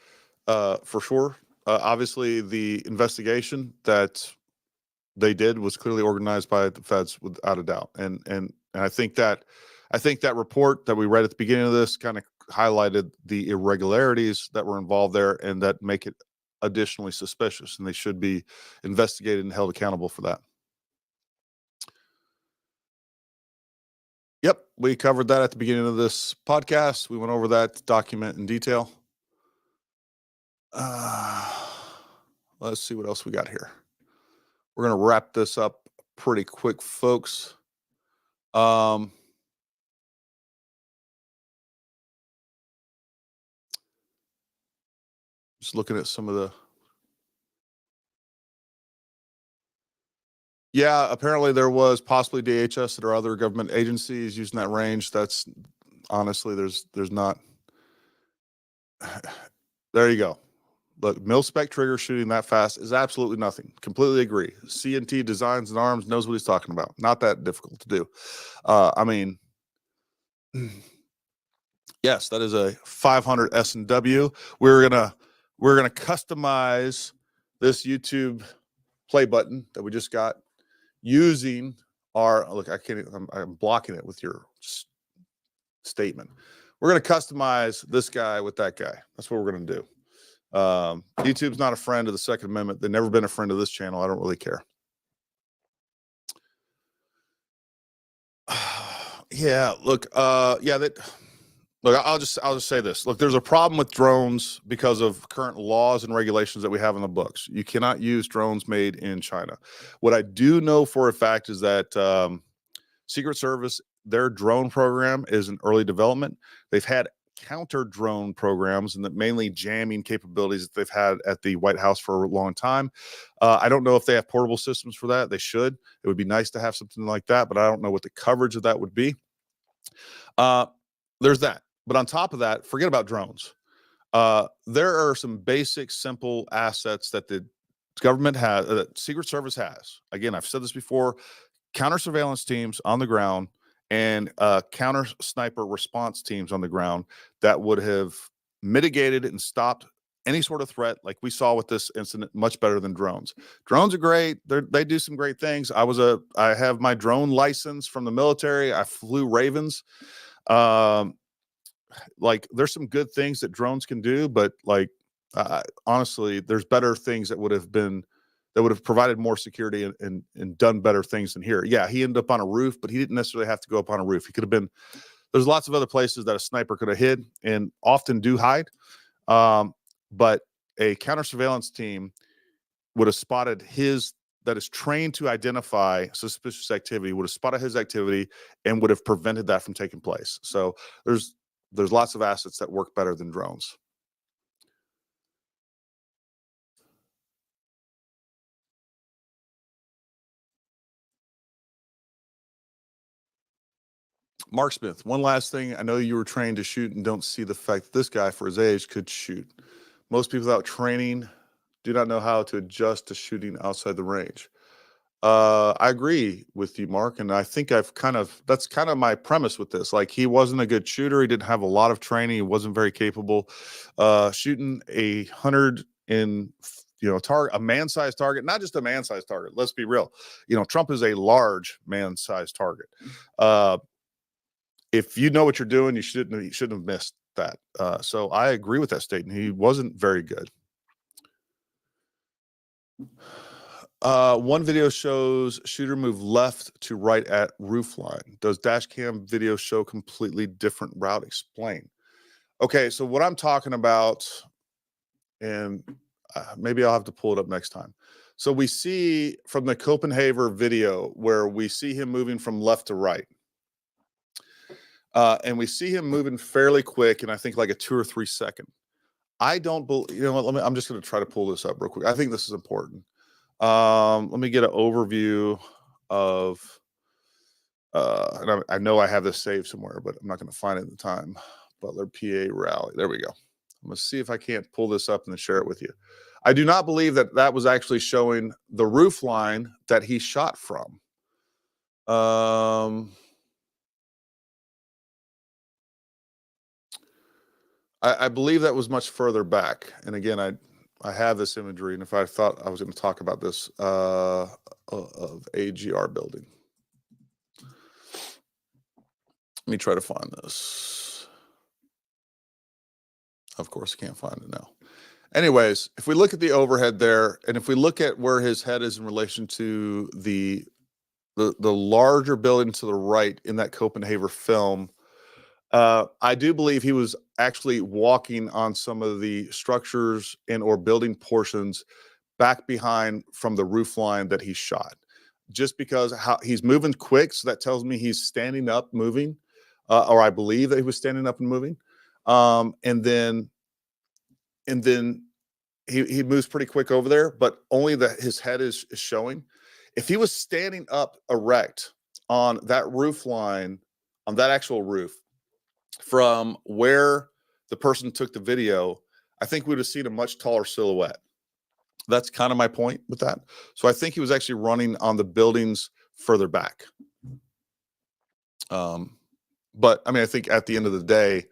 Speaker 2: for sure. Obviously, the investigation that they did was clearly organized by the feds, without a doubt. And I think that report that we read at the beginning of this kind of highlighted the irregularities that were involved there, and that make it additionally suspicious. And they should be investigated and held accountable for that. Yep, we covered that at the beginning of this podcast. We went over that document in detail. Let's see what else we got here. We're going to wrap this up pretty quick, folks. Just looking at some of the. Yeah, apparently there was possibly DHS or other government agencies using that range. That's honestly, there's not. There you go. Look, mil-spec trigger shooting that fast is absolutely nothing. Completely agree. CNT Designs and Arms knows what he's talking about. Not that difficult to do. I mean, yes, that is a 500 S&W. We're gonna customize this YouTube play button that we just got using our look. I can't. I'm blocking it with your statement. We're gonna customize this guy with that guy. That's what we're gonna do. YouTube's not a friend of the Second Amendment. They've never been a friend of this channel. I don't really care. Yeah, look, I'll just say this. Look, there's a problem with drones because of current laws and regulations that we have in the books. You cannot use drones made in China. What I do know for a fact is that Secret Service, their drone program is in early development. They've had counter drone programs and mainly jamming capabilities that they've had at the White House for a long time. I don't know if they have portable systems for that. They should. It would be nice to have something like that, but I don't know what the coverage of that would be. There's that. But on top of that, forget about drones. There are some basic, simple assets that the government has, that Secret Service has. Again, I've said this before, counter surveillance teams on the ground and counter sniper response teams on the ground that would have mitigated and stopped any sort of threat like we saw with this incident much better than drones. Drones are great. They do some great things. I have my drone license from the military. I flew Ravens. Like, there's some good things that drones can do, but like, honestly, there's better things that would have provided more security and done better things than here. Yeah, he ended up on a roof, but he didn't necessarily have to go up on a roof. He could have been, there's lots of other places that a sniper could have hid and often do hide. But a counter surveillance team would have spotted that is trained to identify suspicious activity, would have spotted his activity and would have prevented that from taking place. So there's lots of assets that work better than drones. Mark Smith, one last thing. I know you were trained to shoot and don't see the fact that this guy, for his age, could shoot. Most people without training do not know how to adjust to shooting outside the range. I agree with you, Mark, and I think that's kind of my premise with this. Like, he wasn't a good shooter. He didn't have a lot of training. He wasn't very capable. Shooting 100 in, a man-sized target, not just a man-sized target. Let's be real. Trump is a large man-sized target. If you know what you're doing, you shouldn't have missed that. So I agree with that statement. He wasn't very good. One video shows shooter move left to right at roof line. Does dash cam video show completely different route? Explain. Okay, so what I'm talking about, and maybe I'll have to pull it up next time. So we see from the Copenhagen video where we see him moving from left to right. And we see him moving fairly quick, and I think like a 2 or 3 second. I don't believe, I'm just going to try to pull this up real quick. I think this is important. Let me get an overview of, and I know I have this saved somewhere, but I'm not going to find it in the time. Butler, PA rally. There we go. I'm going to see if I can't pull this up and then share it with you. I do not believe that was actually showing the roof line that he shot from. I believe that was much further back. And again, I have this imagery, and if I thought I was going to talk about this of AGR building. Let me try to find this. Of course, I can't find it now. Anyways, if we look at the overhead there, and if we look at where his head is in relation to the larger building to the right in that Copenhagen film, I do believe he was actually walking on some of the structures and or building portions back behind from the roof line that he shot. Just because how he's moving quick, so that tells me he's standing up, moving, or I believe that he was standing up and moving. And then he moves pretty quick over there, but only that his head is showing. If he was standing up erect on that roof line, on that actual roof, from where the person took the video, I think we would have seen a much taller silhouette. That's kind of my point with that. So I think he was actually running on the buildings further back. But I mean, I think at the end of the day,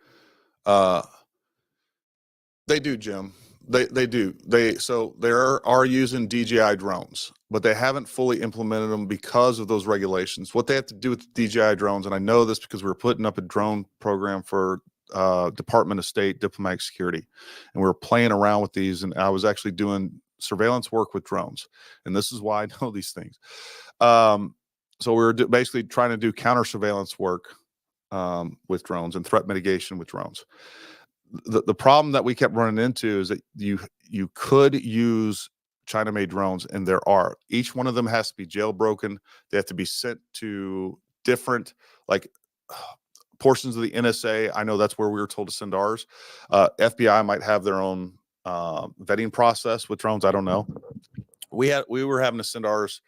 Speaker 2: they do, Jim. They do. They are using DJI drones, but they haven't fully implemented them because of those regulations. What they have to do with the DJI drones, and I know this because we were putting up a drone program for Department of State Diplomatic Security, and we were playing around with these, and I was actually doing surveillance work with drones, and this is why I know these things. So we were basically trying to do counter surveillance work with drones and threat mitigation with drones. The problem that we kept running into is that you could use China-made drones, and there are. Each one of them has to be jailbroken. They have to be sent to different portions of the NSA. I know that's where we were told to send ours. FBI might have their own vetting process with drones. I don't know. We were having to send ours.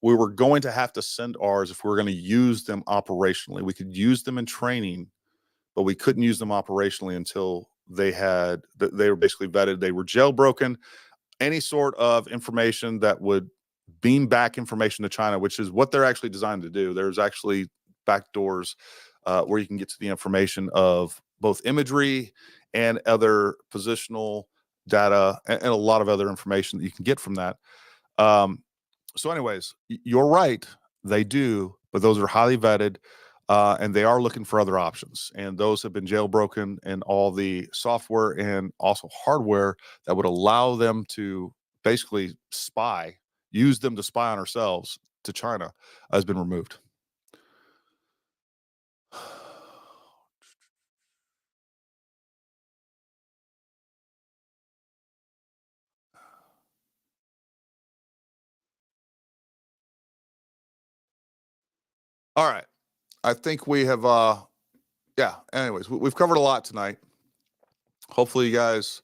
Speaker 2: We were going to have to send ours if we were going to use them operationally. We could use them in training, but we couldn't use them operationally until they were basically vetted. They were jailbroken. Any sort of information that would beam back information to China, which is what they're actually designed to do. There's actually back doors where you can get to the information of both imagery and other positional data and a lot of other information that you can get from that. So anyways, you're right. They do, but those are highly vetted. And they are looking for other options, and those have been jailbroken, and all the software and also hardware that would allow them to basically use them to spy on ourselves to China has been removed. All right. I think we have, anyways, we've covered a lot tonight. Hopefully you guys,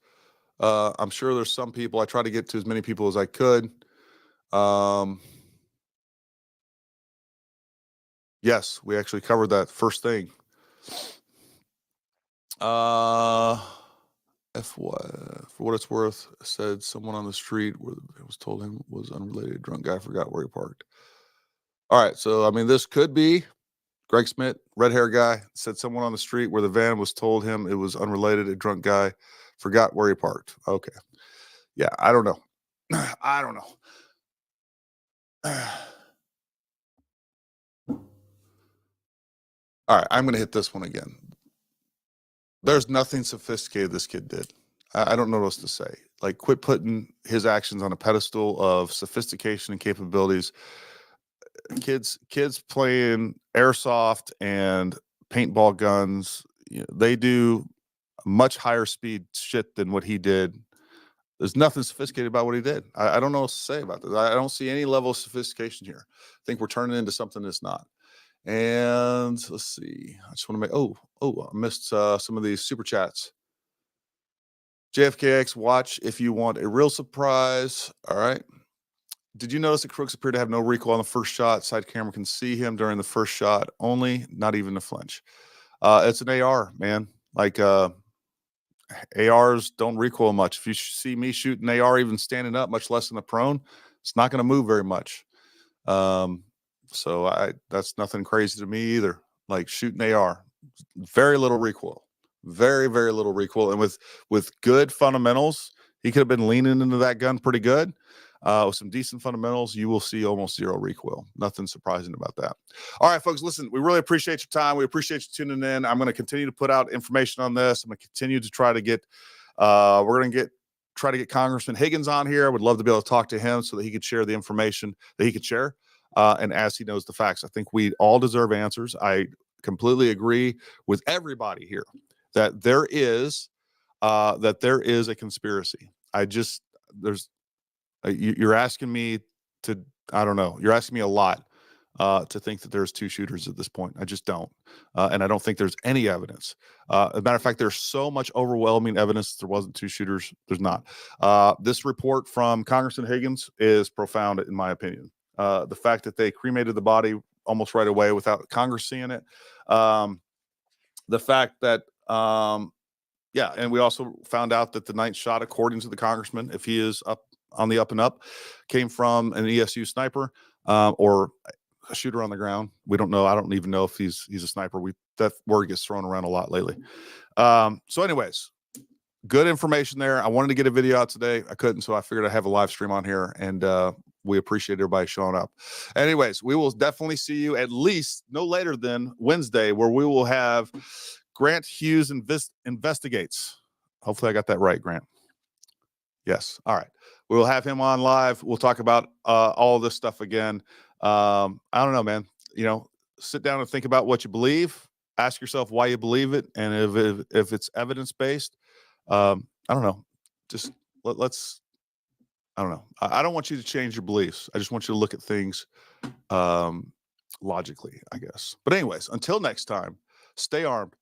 Speaker 2: I'm sure there's some people, I try to get to as many people as I could. Yes, we actually covered that first thing. For what it's worth, said someone on the street where it was told him was unrelated. Drunk guy forgot where he parked. All right, so I mean, this could be Greg Smith, red hair guy, said someone on the street where the van was told him it was unrelated. A drunk guy forgot where he parked. Okay, yeah, I don't know. I don't know. All right, I'm going to hit this one again. There's nothing sophisticated this kid did. I don't know what else to say. Like, quit putting his actions on a pedestal of sophistication and capabilities. Kids playing airsoft and paintball guns, they do much higher speed shit than what he did. There's nothing sophisticated about what he did. I don't know what to say about this. I don't see any level of sophistication here. I think we're turning into something that's not. And let's see. I just want to make, I missed some of these super chats. JFKX, watch if you want a real surprise. All right. Did you notice that crooks appear to have no recoil on the first shot? Side camera can see him during the first shot only, not even a flinch. It's an AR, man. Like ARs don't recoil much. If you see me shoot an AR even standing up, much less in the prone, it's not going to move very much. So that's nothing crazy to me either. Like shooting AR, very little recoil, very, very little recoil. And with good fundamentals, he could have been leaning into that gun pretty good. With some decent fundamentals, you will see almost zero recoil. Nothing surprising about that. All right, folks, listen, we really appreciate your time. We appreciate you tuning in. I'm going to continue to put out information on this. I'm going to continue to try to get, try to get Congressman Higgins on here. I would love to be able to talk to him so that he could share the information that he could share. And as he knows the facts, I think we all deserve answers. I completely agree with everybody here that there is a conspiracy. You're asking me to, I don't know, you're asking me a lot to think that there's two shooters at this point. I just don't. And I don't think there's any evidence. As a matter of fact, there's so much overwhelming evidence that there wasn't two shooters. There's not. This report from Congressman Higgins is profound, in my opinion. The fact that they cremated the body almost right away without Congress seeing it. The fact that, and we also found out that the ninth shot, according to the congressman, if he is up on the up and up, came from an ESU sniper or a shooter on the ground. We don't know. I don't even know if he's a sniper. That word gets thrown around a lot lately. So anyways, good information there. I wanted to get a video out today. I couldn't, so I figured I'd have a live stream on here, and we appreciate everybody showing up. Anyways, we will definitely see you at least no later than Wednesday, where we will have Grant Hughes Investigates. Hopefully I got that right, Grant. Yes. All right. We'll have him on live. We'll talk about all this stuff again. I don't know, man. Sit down and think about what you believe. Ask yourself why you believe it. And if it's evidence-based, I don't know. Just let's, I don't know. I don't want you to change your beliefs. I just want you to look at things logically, I guess. But anyways, until next time, stay armed,